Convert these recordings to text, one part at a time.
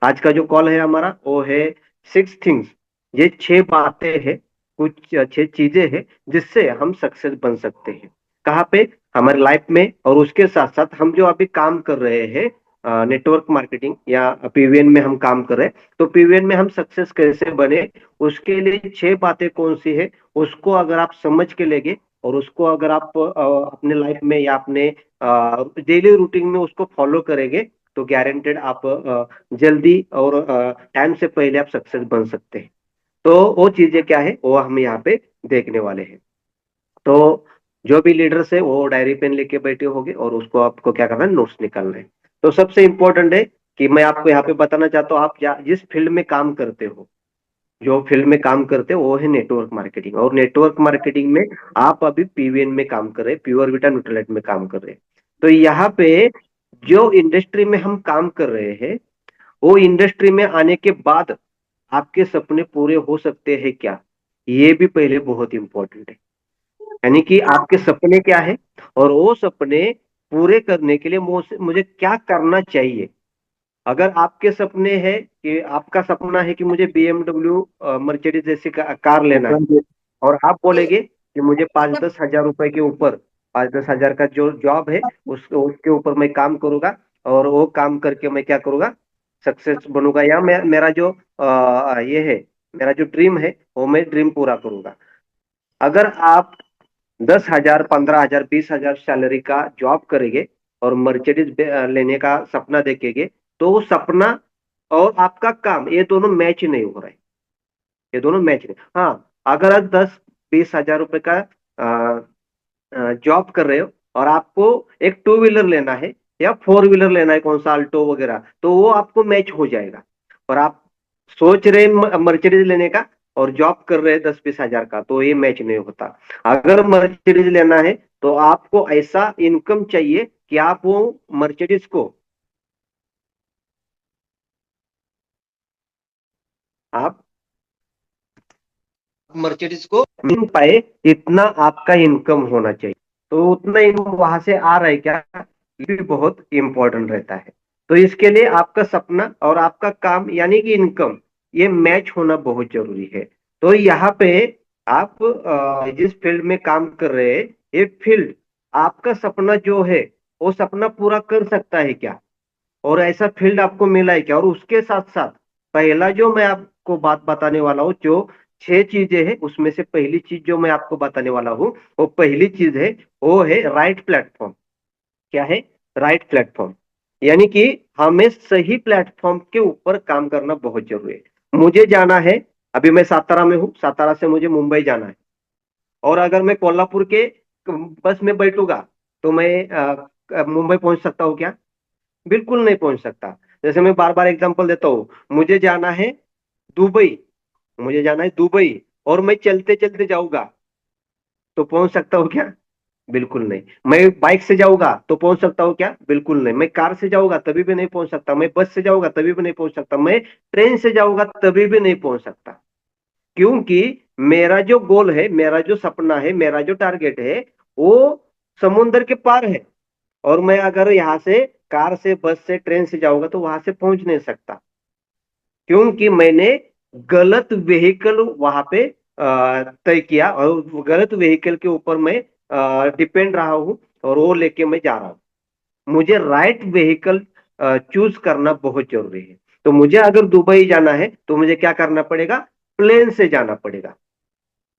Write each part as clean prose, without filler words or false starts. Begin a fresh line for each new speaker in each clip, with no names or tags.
आज का जो कॉल है हमारा वो है 6 थिंग्स। ये 6 बातें हैं, कुछ 6 चीजें हैं जिससे हम सक्सेस बन सकते हैं। कहाँ पे? हमारे लाइफ में। और उसके साथ साथ हम जो अभी काम कर रहे हैं, नेटवर्क मार्केटिंग या पीवीएन में हम काम कर रहे हैं, तो पीवीएन में हम सक्सेस कैसे बने, उसके लिए 6 बातें कौन सी है, उसको अगर आप समझ के लेंगे और उसको अगर आप अपने लाइफ में या अपने डेली रूटीन में उसको फॉलो करेंगे, तो गारंटेड आप जल्दी और टाइम से पहले आप सक्सेस बन सकते हैं। तो वो चीजें क्या है वो हम यहाँ पे देखने वाले हैं। तो जो भी लीडर्स है वो डायरी पेन लेके बैठे होंगे और उसको आपको क्या करना है, नोट्स निकालना है। तो सबसे इंपॉर्टेंट है कि मैं आपको यहाँ पे बताना चाहता हूँ, आप जिस फील्ड में काम करते हो, जो फील्ड में काम करते हो वो है नेटवर्क मार्केटिंग। और नेटवर्क मार्केटिंग में आप अभी पीवीएन में काम कर रहे हैं, प्योर विटा न्यूट्रलाइट में काम कर रहे हैं। तो यहाँ पे जो इंडस्ट्री में हम काम कर रहे हैं, वो इंडस्ट्री में आने के बाद आपके सपने पूरे हो सकते हैं क्या, ये भी पहले बहुत इंपॉर्टेंट है। यानी कि आपके सपने क्या है और वो सपने पूरे करने के लिए मुझे क्या करना चाहिए। अगर आपके सपने हैं कि आपका सपना है कि मुझे बीएमडब्ल्यू मर्सिडीज जैसी कार लेना है, और आप बोलेंगे कि मुझे 5-10 हजार रुपए के ऊपर, 5-10 हजार का जो जॉब है उसके ऊपर मैं काम करूंगा, और वो काम करके मैं क्या करूंगा, सक्सेस बनूंगा, या मेरा जो ये है, मेरा जो ड्रीम है वो मैं ड्रीम पूरा करूंगा। अगर आप 10 हजार, 15 हजार, 20 हजार सैलरी का जॉब करेंगे और मर्सिडीज लेने का सपना देखेंगे, तो वो सपना और आपका काम ये दोनों मैच नहीं हो रहा है। ये दोनों मैच नहीं। हाँ, अगर आप 10-20 हजार रुपए का जॉब कर रहे हो और आपको एक टू व्हीलर लेना है या फोर व्हीलर लेना है, कौन सा अल्टो वगैरह, तो वो आपको मैच हो जाएगा। और आप सोच रहे हैं मर्सिडीज लेने का और जॉब कर रहे हैं 10-20 हजार का, तो ये मैच नहीं होता। अगर मर्सिडीज लेना है तो आपको ऐसा इनकम चाहिए कि आप वो मर्सिडीज को आप मर्सिडीज को मिल पाए, इतना आपका इनकम होना चाहिए। तो उतना इनकम वहां से आ रहा है क्या, ये भी बहुत इंपॉर्टेंट रहता है। तो इसके लिए आपका सपना और आपका काम यानी कि इनकम, ये मैच होना बहुत जरूरी है। तो यहाँ पे आप जिस फील्ड में काम कर रहे हैं, ये फील्ड आपका सपना जो है वो सपना पूरा कर सकता है क्या, और ऐसा फील्ड आपको मिला है क्या। और उसके साथ साथ पहला जो मैं आपको बात बताने वाला हूँ, जो 6 चीजें हैं, उसमें से पहली चीज जो मैं आपको बताने वाला हूँ, वो पहली चीज है, वो है राइट प्लेटफॉर्म। क्या है? Right platform. यानी कि हमें सही प्लेटफॉर्म के ऊपर काम करना बहुत जरूरी है। मुझे जाना है, अभी मैं सातारा में हूँ, सातारा से मुझे मुंबई जाना है, और अगर मैं कोल्हापुर के बस में बैठूंगा तो मैं मुंबई पहुंच सकता हूँ क्या? बिल्कुल नहीं पहुंच सकता। जैसे मैं बार बार एग्जांपल देता हूँ, मुझे जाना है दुबई, मुझे जाना है दुबई, और मैं चलते चलते जाऊंगा तो पहुंच सकता हूँ क्या? बिल्कुल नहीं। मैं बाइक से जाऊंगा तो पहुंच सकता हूँ क्या? बिल्कुल नहीं। मैं कार से जाऊंगा तभी भी नहीं पहुंच सकता, मैं बस से जाऊंगा तभी भी नहीं पहुंच सकता, मैं ट्रेन से जाऊंगा तभी भी नहीं पहुंच सकता। क्योंकि मेरा जो गोल है, मेरा जो सपना है, मेरा जो टारगेट है, वो समुंदर के पार है। और मैं अगर यहाँ से कार से, बस से, ट्रेन से जाऊंगा तो वहां से पहुंच नहीं सकता, क्योंकि मैंने गलत व्हीकल वहां पे तय किया, और गलत व्हीकल के ऊपर मैं डिपेंड रहा हूं, और वो लेके मैं जा रहा हूं। मुझे राइट व्हीकल चूज करना बहुत जरूरी है। तो मुझे अगर दुबई जाना है तो मुझे क्या करना पड़ेगा? प्लेन से जाना पड़ेगा,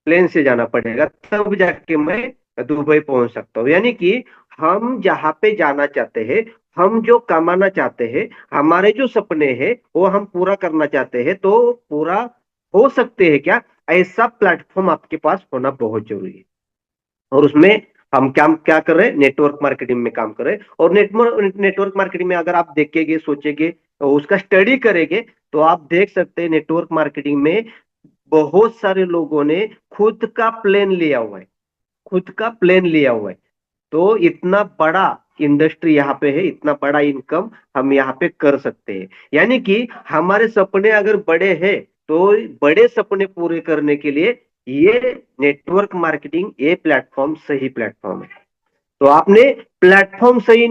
प्लेन से जाना पड़ेगा, तब जाके मैं दुबई पहुंच सकता हूँ। यानी कि हम जहां पे जाना चाहते हैं, हम जो कमाना चाहते हैं, हमारे जो सपने हैं वो हम पूरा करना चाहते हैं, तो पूरा हो सकते हैं क्या, ऐसा प्लेटफॉर्म आपके पास होना बहुत जरूरी है। और उसमें हम क्या क्या कर रहे हैं? नेटवर्क मार्केटिंग में काम कर रहे हैं। और नेटवर्क मार्केटिंग में अगर आप देखेंगे, सोचेंगे, उसका स्टडी करेंगे, तो आप देख सकते हैं नेटवर्क मार्केटिंग में बहुत सारे लोगों ने खुद का प्लेन लिया हुआ है, खुद का प्लेन लिया हुआ है। तो इतना बड़ा इंडस्ट्री यहाँ पे है, इतना बड़ा इनकम हम यहाँ पे कर सकते हैं। यानी कि हमारे सपने अगर बड़े हैं, तो बड़े सपने पूरे करने के लिए ये नेटवर्क मार्केटिंग, ये प्लेटफॉर्म सही प्लेटफॉर्म है। तो आपने प्लेटफॉर्म सही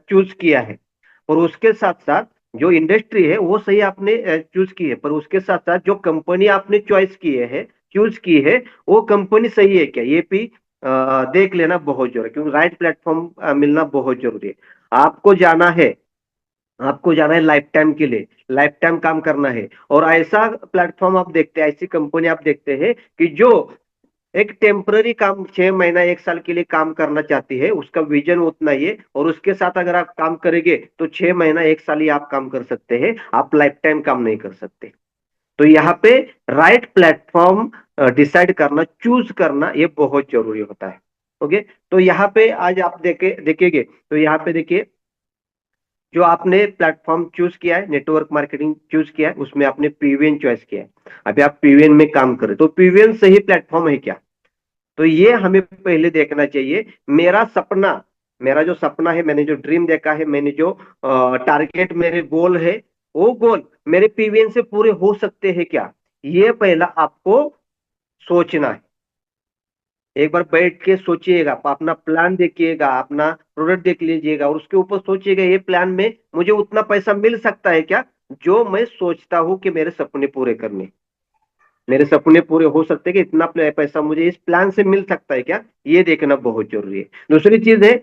चूज किया है। और उसके साथ साथ जो इंडस्ट्री है वो सही आपने चूज की है, पर उसके साथ साथ जो कंपनी आपने चॉइस की है, चूज की है, वो कंपनी सही है क्या, ये भी देख लेना बहुत जरूरी है, क्योंकि राइट प्लेटफॉर्म मिलना बहुत जरूरी है। आपको जाना है आपको जाना है लाइफ टाइम के लिए, लाइफ टाइम काम करना है, और ऐसा प्लेटफॉर्म आप देखते हैं, ऐसी कंपनी आप देखते हैं कि जो एक टेम्पररी काम 6 महीना 1 साल के लिए काम करना चाहती है, उसका विजन उतना ही है, और उसके साथ अगर आप काम करेंगे तो 6 महीना 1 साल ही आप काम कर सकते हैं, आप लाइफ टाइम काम नहीं कर सकते। तो यहाँ पे राइट प्लेटफॉर्म डिसाइड करना, चूज करना, ये बहुत जरूरी होता है। ओके। तो यहाँ पे आज आप देखेंगे तो यहाँ पे देखिए, जो आपने प्लेटफॉर्म चूज किया है, नेटवर्क मार्केटिंग चूज किया है, उसमें आपने पीवीएन चॉइस किया है, अभी आप पीवीएन में काम करें, तो पीवीएन सही प्लेटफॉर्म है क्या? तो ये हमें पहले देखना चाहिए। मेरा सपना मेरा जो सपना है, मैंने जो ड्रीम देखा है, मैंने जो टारगेट, मेरे गोल है, वो गोल मेरे पीवीएन से पूरे हो सकते हैं क्या? ये पहला आपको सोचना है। एक बार बैठ के सोचिएगा, अपना प्लान देखिएगा, अपना प्रोडक्ट देख लीजिएगा, और उसके ऊपर सोचिएगा ये प्लान में मुझे उतना पैसा मिल सकता है क्या, जो मैं सोचता हूं कि मेरे सपने पूरे करने, मेरे सपने पूरे हो सकते हैं कि इतना पैसा मुझे इस प्लान से मिल सकता है क्या, ये देखना बहुत जरूरी है। दूसरी चीज है,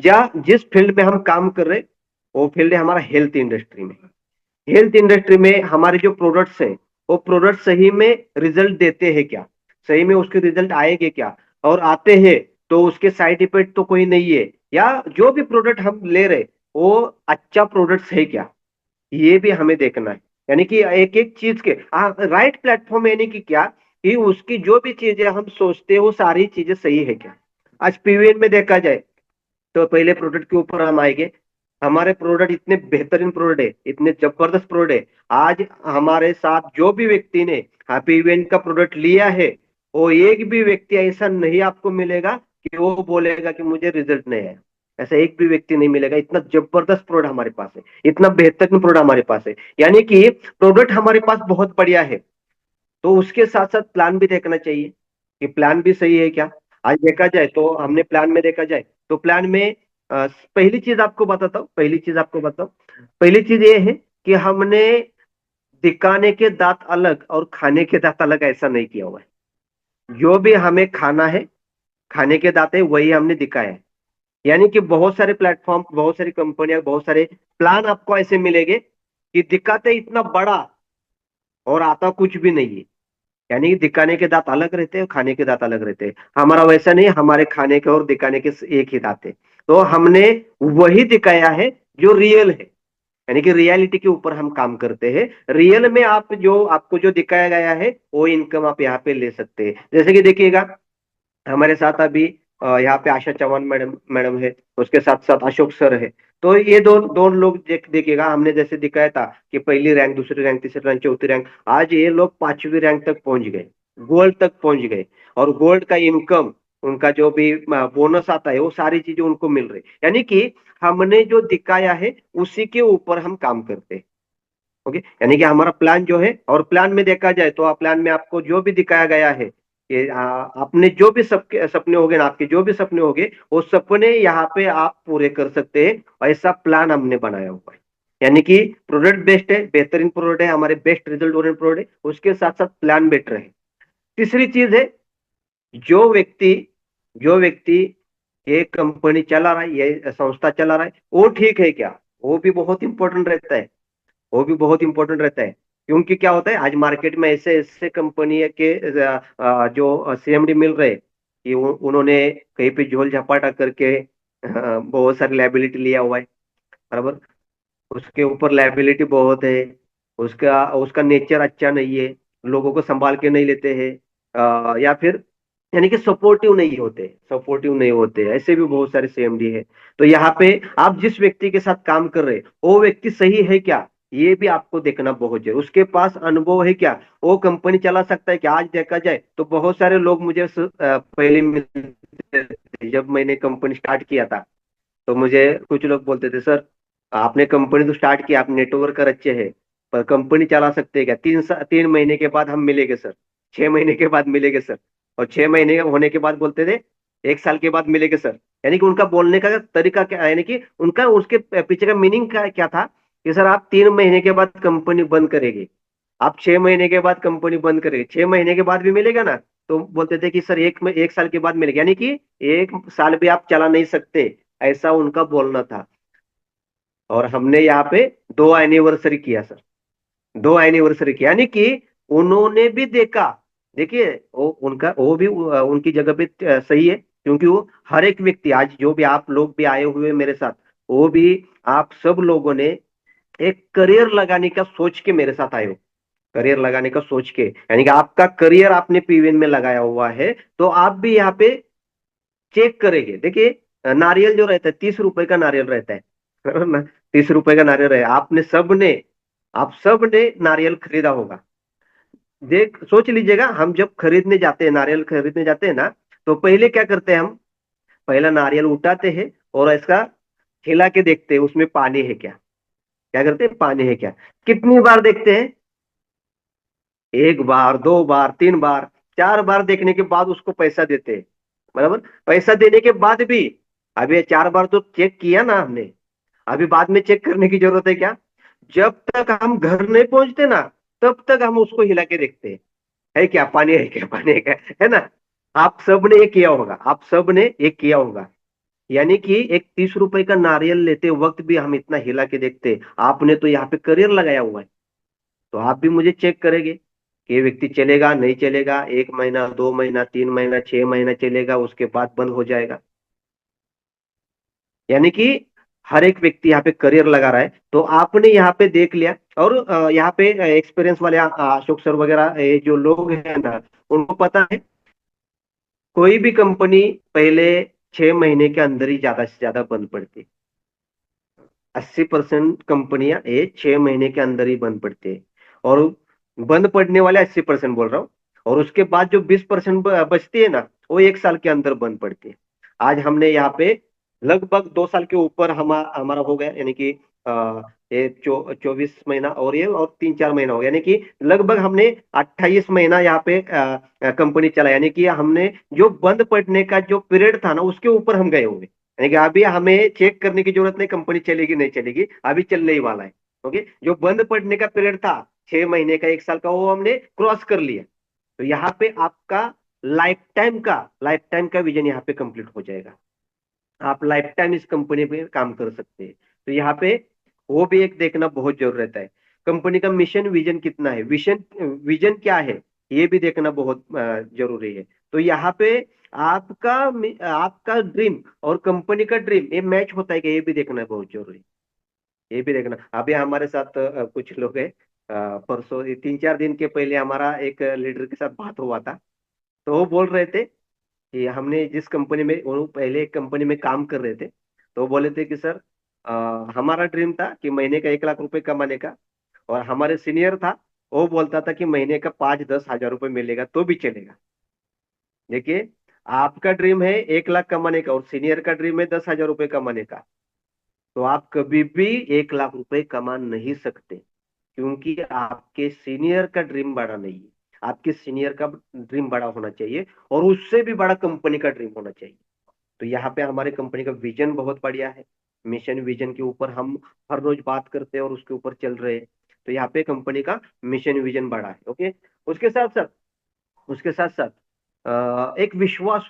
या जिस फील्ड में हम काम कर रहे हैं, वो फील्ड है हमारा हेल्थ इंडस्ट्री में। हेल्थ इंडस्ट्री में हमारे जो प्रोडक्ट्स हैं, वो प्रोडक्ट सही में रिजल्ट देते हैं क्या, सही में उसके रिजल्ट आएंगे क्या, और आते हैं तो उसके साइड इफेक्ट तो कोई नहीं है, या जो भी प्रोडक्ट हम ले रहे वो अच्छा प्रोडक्ट्स है क्या, ये भी हमें देखना है। यानी कि एक एक चीज के राइट प्लेटफॉर्म, यानी कि क्या, कि उसकी जो भी चीजें हम सोचते हैं वो सारी चीजें सही है क्या। आज पीवीएन में देखा जाए तो पहले प्रोडक्ट के ऊपर हम आएंगे। हमारे प्रोडक्ट इतने बेहतरीन प्रोडक्ट है, इतने जबरदस्त प्रोडक्ट है, आज हमारे साथ जो भी व्यक्ति ने हैप्पी इवेंट का प्रोडक्ट लिया है, वो एक भी व्यक्ति ऐसा नहीं आपको मिलेगा कि वो बोलेगा कि मुझे रिजल्ट नहीं आया। ऐसा एक भी व्यक्ति नहीं मिलेगा। इतना जबरदस्त प्रोडक्ट हमारे पास है, इतना बेहतरीन प्रोडक्ट हमारे पास है, यानी कि प्रोडक्ट हमारे पास बहुत बढ़िया है। तो उसके साथ साथ प्लान भी देखना चाहिए कि प्लान भी सही है क्या। आज देखा जाए तो हमने प्लान में देखा जाए तो प्लान में पहली चीज आपको बताता हूँ, पहली चीज ये है कि हमने दिखाने के दांत अलग और खाने के दांत अलग ऐसा नहीं किया हुआ है। जो भी हमें खाना है, खाने के दांत है, वही हमने दिखाया है। यानी कि बहुत सारे प्लेटफॉर्म, बहुत सारी कंपनियां, बहुत सारे प्लान आपको ऐसे मिलेंगे कि दिखाते इतना बड़ा और आता कुछ भी नहीं है। यानी कि दिखाने के दांत अलग रहते हैं और खाने के दांत अलग रहते हैं। हमारा वैसा नहीं है, हमारे खाने के और दिखाने के एक ही दांत है। तो हमने वही दिखाया है जो रियल है, यानी कि रियलिटी के ऊपर हम काम करते हैं। रियल में आप जो आपको जो दिखाया गया है वो इनकम आप यहाँ पे ले सकते हैं। जैसे कि देखिएगा, हमारे साथ अभी यहाँ पे आशा चौहान मैडम मैडम है, उसके साथ साथ अशोक सर है। तो ये दोनों लोग देखिएगा, हमने जैसे दिखाया था कि पहली रैंक, दूसरी रैंक, तीसरी रैंक, चौथी रैंक, आज ये लोग 5वीं रैंक तक पहुंच गए, गोल्ड तक पहुंच गए। और गोल्ड का इनकम, उनका जो भी बोनस आता है, वो सारी चीजें उनको मिल रही। यानी कि हमने जो दिखाया है उसी के ऊपर हम काम करते हैं। ओके। यानी कि हमारा प्लान जो है, और प्लान में देखा जाए तो प्लान में आपको जो भी दिखाया गया है कि अपने जो भी सबके सपने होंगे ना, आपके जो भी सपने होंगे, वो सपने यहाँ पे आप पूरे कर सकते हैं। ऐसा प्लान हमने बनाया हुआ है। यानी कि प्रोडक्ट बेस्ट है, बेहतरीन प्रोडक्ट है, हमारे बेस्ट रिजल्ट ओरिएंटेड प्रोडक्ट है, उसके साथ साथ प्लान बेटर है। तीसरी चीज है, जो व्यक्ति जो व्यक्ति ये कंपनी चला रहा है, ये संस्था चला रहा है, वो ठीक है क्या, वो भी बहुत इंपॉर्टेंट रहता है। वो भी बहुत इंपॉर्टेंट रहता है। क्योंकि क्या होता है, आज मार्केट में ऐसे ऐसे कंपनी के जो सीएमडी मिल रहे हैं कि उन्होंने कहीं पे झोल झपाटा करके बहुत सारी लाइबिलिटी लिया हुआ है, बराबर। उसके ऊपर लाइबिलिटी बहुत है, उसका उसका नेचर अच्छा नहीं है, लोगों को संभाल के नहीं लेते हैं, या फिर यानी कि सपोर्टिव नहीं होते, ऐसे भी बहुत सारे सीएमडी है। तो यहाँ पे आप जिस व्यक्ति के साथ काम कर रहे हैं, वो व्यक्ति सही है क्या, ये भी आपको देखना बहुत जरूरी। उसके पास अनुभव है क्या, वो कंपनी चला सकता है क्या। आज देखा जाए तो बहुत सारे लोग मुझे पहले मिलते थे, जब मैंने कंपनी स्टार्ट किया था, तो मुझे कुछ लोग बोलते थे, सर आपने कंपनी तो स्टार्ट किया, आप नेटवर्कर अच्छे हैं, पर कंपनी चला सकते हैं क्या, 3 महीने के बाद हम मिलेंगे सर, 6 महीने के बाद मिलेंगे सर, और 6 महीने होने के बाद बोलते थे 1 साल के बाद मिलेंगे सर। यानी कि उनका बोलने का तरीका क्या, यानी कि उनका उसके पीछे का मीनिंग क्या क्या था, कि सर आप 3 महीने के बाद कंपनी बंद करेंगे, आप 6 महीने के बाद कंपनी बंद करेंगे, 6 महीने के बाद भी मिलेगा ना? तो बोलते थे कि सर एक में 1 साल के बाद मिलेगा, यानी कि 1 साल भी आप चला नहीं सकते, ऐसा उनका बोलना था। और हमने यहाँ पे 2 एनिवर्सरी किया सर, 2 एनिवर्सरी किया, यानी कि उन्होंने भी देखा। देखिए वो उनका वो भी उनकी जगह पे सही है, क्योंकि वो हर एक व्यक्ति, आज जो भी आप लोग भी आए हुए मेरे साथ, वो भी आप सब लोगों ने एक करियर लगाने का सोच के मेरे साथ आए हो, करियर लगाने का सोच के, यानी कि आपका करियर आपने पीवीएन में लगाया हुआ है, तो आप भी यहाँ पे चेक करेंगे। देखिए नारियल जो रहता है 30 रुपए का नारियल रहता है, बराबर ना? 30 रुपए का नारियल है, आपने सबने, आप सबने नारियल खरीदा होगा। देख सोच लीजिएगा, हम जब खरीदने जाते हैं, नारियल खरीदने जाते हैं ना, तो पहले क्या करते हैं हम? पहला नारियल उठाते हैं और इसका हिला के देखते हैं उसमें पानी है क्या। क्या करते हैं? पानी है क्या। कितनी बार देखते हैं? 1 बार, 2 बार, 3 बार, 4 बार देखने के बाद उसको पैसा देते हैं, बराबर? पैसा देने के बाद भी, अभी 4 बार तो चेक किया ना हमने, अभी बाद में चेक करने की जरूरत है क्या? जब तक हम घर नहीं पहुंचते ना, तब तक हम उसको हिला के देखते हैं, है क्या पानी, है क्या पानी, है क्या, है ना? आप सब ने ये किया होगा, आप सब ने ये किया होगा। यानी कि एक 30 रुपए का नारियल लेते वक्त भी हम इतना हिला के देखते। आपने तो यहाँ पे करियर लगाया हुआ है, तो आप भी मुझे चेक करेंगे कि ये व्यक्ति चलेगा नहीं चलेगा, 1 महीना, 2 महीना, 3 महीना, 6 महीना चलेगा, उसके बाद बंद हो जाएगा। यानी कि हर एक व्यक्ति यहाँ पे करियर लगा रहा है, तो आपने यहाँ पे देख लिया। और यहाँ पे एक्सपीरियंस वाले अशोक सर वगैरह, ये जो लोग हैं ना, उनको पता है कोई भी कंपनी पहले 6 महीने के अंदर ही ज्यादा से ज्यादा बंद पड़ती है। 80% कंपनियां ये 6 महीने के अंदर ही बंद पड़ती है, और बंद पड़ने वाले 80% बोल रहा हूँ। और उसके बाद जो 20% बचती है ना, वो 1 साल के अंदर बंद पड़ती है। आज हमने यहाँ पे लगभग 2 साल के ऊपर हमारा हो गया, यानी कि ये 24 महीना, और ये और 3-4 महीना हो गया, यानी कि लगभग हमने 28 महीना यहाँ पे कंपनी चला, यानी कि हमने जो बंद पड़ने का जो पीरियड था ना, उसके ऊपर हम गए हुए। यानी कि अभी हमें चेक करने की जरूरत नहीं कंपनी चलेगी नहीं चलेगी, अभी चलने ही वाला है। ओके, जो बंद पड़ने का पीरियड था 6 महीने का, 1 साल का, वो हमने क्रॉस कर लिया। तो यहाँ पे आपका लाइफ टाइम का विजन यहाँ पे कंप्लीट हो जाएगा। आप लाइफ टाइम इस कंपनी पे काम कर सकते हैं। तो यहाँ पे वो भी एक देखना बहुत जरूर रहता है, कंपनी का मिशन विजन कितना है, विजन विजन क्या है, ये भी देखना बहुत जरूरी है। तो यहाँ पे आपका आपका ड्रीम और कंपनी का ड्रीम ये मैच होता है कि, ये भी देखना बहुत जरूरी है। ये भी देखना, अभी हमारे साथ कुछ लोग हैं, परसों 3-4 दिन के पहले हमारा एक लीडर के साथ बात हुआ था। तो वो बोल रहे थे कि हमने जिस कंपनी में, वो पहले एक कंपनी में काम कर रहे थे, तो वो बोले थे कि सर हमारा ड्रीम था कि महीने का 1 लाख रुपए कमाने का, और हमारे सीनियर था, वो बोलता था कि महीने का 5-10 हजार रुपए मिलेगा तो भी चलेगा। देखिए, आपका ड्रीम है 1 लाख कमाने का, और सीनियर का ड्रीम है 10 हजार रुपए कमाने का, तो आप कभी भी 1 लाख रुपए कमा नहीं सकते, क्योंकि आपके सीनियर का ड्रीम बड़ा नहीं है। आपके सीनियर का ड्रीम बड़ा होना चाहिए, और उससे भी बड़ा कंपनी का ड्रीम होना चाहिए। तो यहाँ पे हमारे कंपनी का विजन बहुत बढ़िया है, मिशन विजन के ऊपर हम हर रोज बात करते हैं और उसके ऊपर चल रहे हैं। तो यहाँ पे कंपनी का मिशन विजन बड़ा है। ओके, उसके साथ साथ उसके साथ साथ एक विश्वास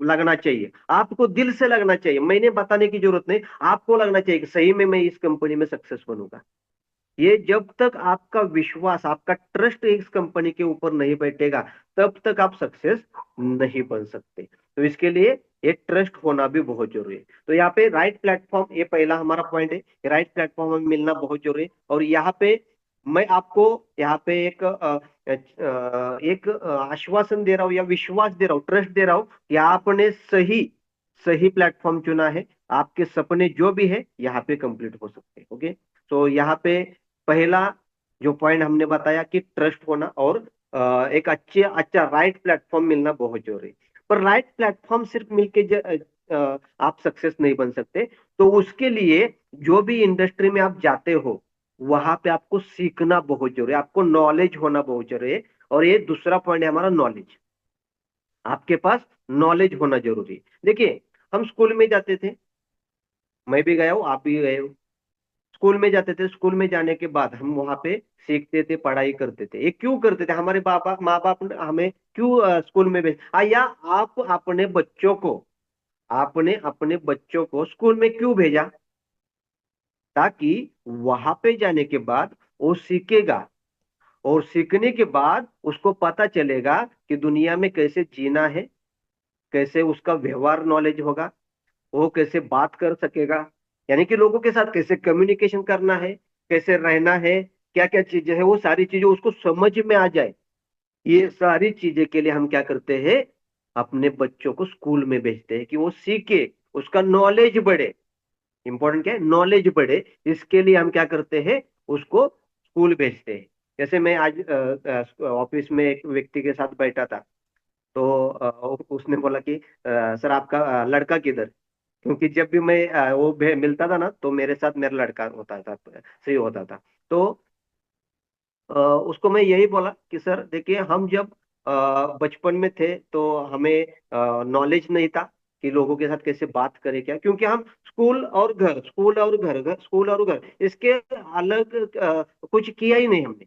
लगना चाहिए, आपको दिल से लगना चाहिए, मैंने बताने की जरूरत नहीं, आपको लगना चाहिए कि सही में मैं इस कंपनी में सक्सेस बनूंगा। ये जब तक आपका विश्वास, आपका ट्रस्ट इस कंपनी के ऊपर नहीं बैठेगा, तब तक आप सक्सेस नहीं बन सकते। तो इसके लिए ये ट्रस्ट होना भी बहुत जरूरी है। तो यहाँ पे राइट प्लेटफॉर्म, ये पहला हमारा पॉइंट है, राइट प्लेटफॉर्म में मिलना बहुत जरूरी है। और यहाँ पे मैं आपको यहाँ पे एक आश्वासन दे रहा हूँ, या विश्वास दे रहा हूँ, ट्रस्ट दे रहा हूँ कि आपने सही सही प्लेटफॉर्म चुना है। आपके सपने जो भी है यहाँ पे कंप्लीट हो सकते हैं। ओके, तो यहाँ पे पहला जो पॉइंट हमने बताया कि ट्रस्ट होना, और एक अच्छे अच्छा राइट प्लेटफॉर्म मिलना बहुत जरूरी है। पर राइट प्लेटफॉर्म सिर्फ मिलके आप सक्सेस नहीं बन सकते। तो उसके लिए जो भी इंडस्ट्री में आप जाते हो, वहां पे आपको सीखना बहुत जरूरी है, आपको नॉलेज होना बहुत जरूरी है। और ये दूसरा पॉइंट है हमारा, नॉलेज। आपके पास नॉलेज होना जरूरी है। देखिए, हम स्कूल में जाते थे, मैं भी गया हूँ, आप भी गए हो। स्कूल में जाते थे, स्कूल में जाने के बाद हम वहां पे सीखते थे, पढ़ाई करते थे। ये क्यों करते थे? हमारे बाबा माँ बाप ने हमें क्यों स्कूल में भेज, या आप अपने बच्चों को, आपने अपने बच्चों को स्कूल में क्यों भेजा? ताकि वहां पे जाने के बाद वो सीखेगा, और सीखने के बाद उसको पता चलेगा कि दुनिया में कैसे जीना है, कैसे उसका व्यवहार नॉलेज होगा, वो कैसे बात कर सकेगा, यानी कि लोगों के साथ कैसे कम्युनिकेशन करना है, कैसे रहना है, क्या क्या चीजें है, वो सारी चीजें उसको समझ में आ जाए। ये सारी चीजें के लिए हम क्या करते हैं? अपने बच्चों को स्कूल में भेजते हैं कि वो सीखे, उसका नॉलेज बढ़े। इंपॉर्टेंट क्या है? नॉलेज बढ़े। इसके लिए हम क्या करते हैं? उसको स्कूल भेजते हैं। जैसे मैं आज ऑफिस में एक व्यक्ति के साथ बैठा था, तो उसने बोला कि सर आपका लड़का किधर? क्योंकि जब भी मैं मिलता था ना, तो मेरे साथ मेरा लड़का होता था, सही होता था। तो उसको मैं यही बोला कि सर देखिए, हम जब बचपन में थे तो हमें नॉलेज नहीं था कि लोगों के साथ कैसे बात करें, क्या, क्योंकि हम स्कूल और घर, स्कूल और घर, घर स्कूल और घर, इसके अलग कुछ किया ही नहीं हमने।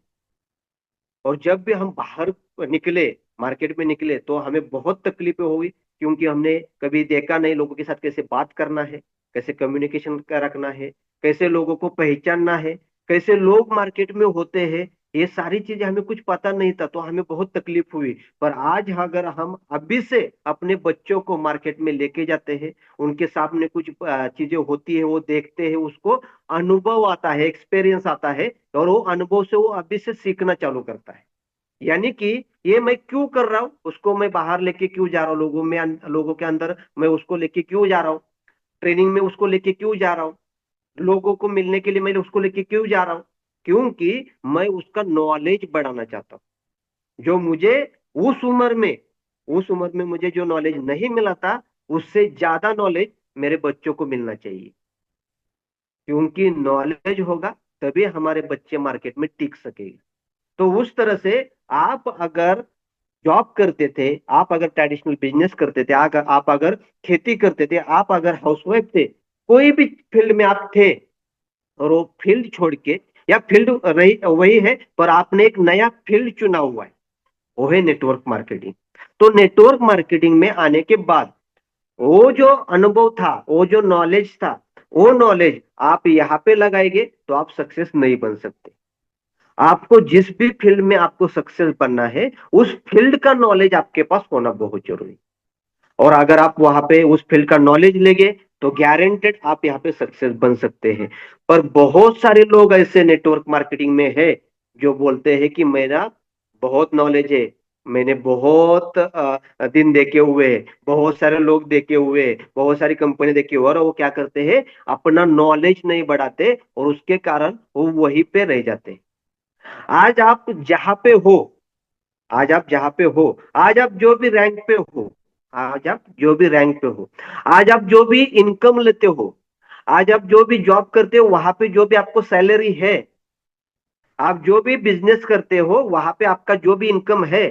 और जब भी हम बाहर निकले, मार्केट में निकले, तो हमें बहुत तकलीफें हुई, क्योंकि हमने कभी देखा नहीं लोगों के साथ कैसे बात करना है, कैसे कम्युनिकेशन का रखना है, कैसे लोगों को पहचानना है, कैसे लोग मार्केट में होते हैं। ये सारी चीजें हमें कुछ पता नहीं था, तो हमें बहुत तकलीफ हुई। पर आज अगर हम अभी से अपने बच्चों को मार्केट में लेके जाते हैं, उनके सामने कुछ चीजें होती है, वो देखते हैं, उसको अनुभव आता है, एक्सपीरियंस आता है, और वो अनुभव से वो अभी से सीखना चालू करता है। यानी कि ये मैं क्यों कर रहा हूं, उसको मैं बाहर लेके क्यों जा रहा हूँ, लोगों के अंदर मैं उसको लेके क्यों जा रहा हूँ, ट्रेनिंग में उसको लेके क्यों जा रहा हूँ, लोगों को मिलने के लिए मैं उसको लेके क्यों जा रहा हूँ? क्योंकि मैं उसका नॉलेज बढ़ाना चाहता हूँ। जो मुझे उस उम्र में मुझे जो नॉलेज नहीं मिला था, उससे ज्यादा नॉलेज मेरे बच्चों को मिलना चाहिए। क्योंकि नॉलेज होगा तभी हमारे बच्चे मार्केट में टिक सकेंगे। तो उस तरह से आप अगर जॉब करते थे, आप अगर ट्रेडिशनल बिजनेस करते थे, आप अगर खेती करते थे, आप अगर हाउसवाइफ थे, कोई भी फील्ड में आप थे, और वो फील्ड छोड़ के, या फील्ड रही वही है पर आपने एक नया फील्ड चुना हुआ है, वो है नेटवर्क मार्केटिंग। तो नेटवर्क मार्केटिंग में आने के बाद वो जो अनुभव था, वो जो नॉलेज था, वो नॉलेज आप यहाँ पे लगाएंगे तो आप सक्सेस नहीं बन सकते। आपको जिस भी फील्ड में आपको सक्सेस बनना है, उस फील्ड का नॉलेज आपके पास होना बहुत जरूरी। और अगर आप वहां पे उस फील्ड का नॉलेज लेंगे, तो गारंटेड आप यहाँ पे सक्सेस बन सकते हैं। पर बहुत सारे लोग ऐसे नेटवर्क मार्केटिंग में है जो बोलते हैं कि मेरा बहुत नॉलेज है, मैंने बहुत दिन देखे हुए हैं, बहुत सारे लोग देखे हुए हैं, बहुत सारी कंपनी देखे हुए हैं, और वो क्या करते हैं? अपना नॉलेज नहीं बढ़ाते, और उसके कारण वो वहीं पे रह जाते हैं। आज आप जहां पे हो, आज आप जहां पे हो, आज आप जो भी रैंक पे हो, आज आप जो भी रैंक पे हो, आज आप जो भी इनकम लेते हो, आज आप जो भी जॉब करते हो, वहां पे जो भी आपको सैलरी है, आप जो भी बिजनेस करते हो, वहां पे आपका जो भी इनकम है,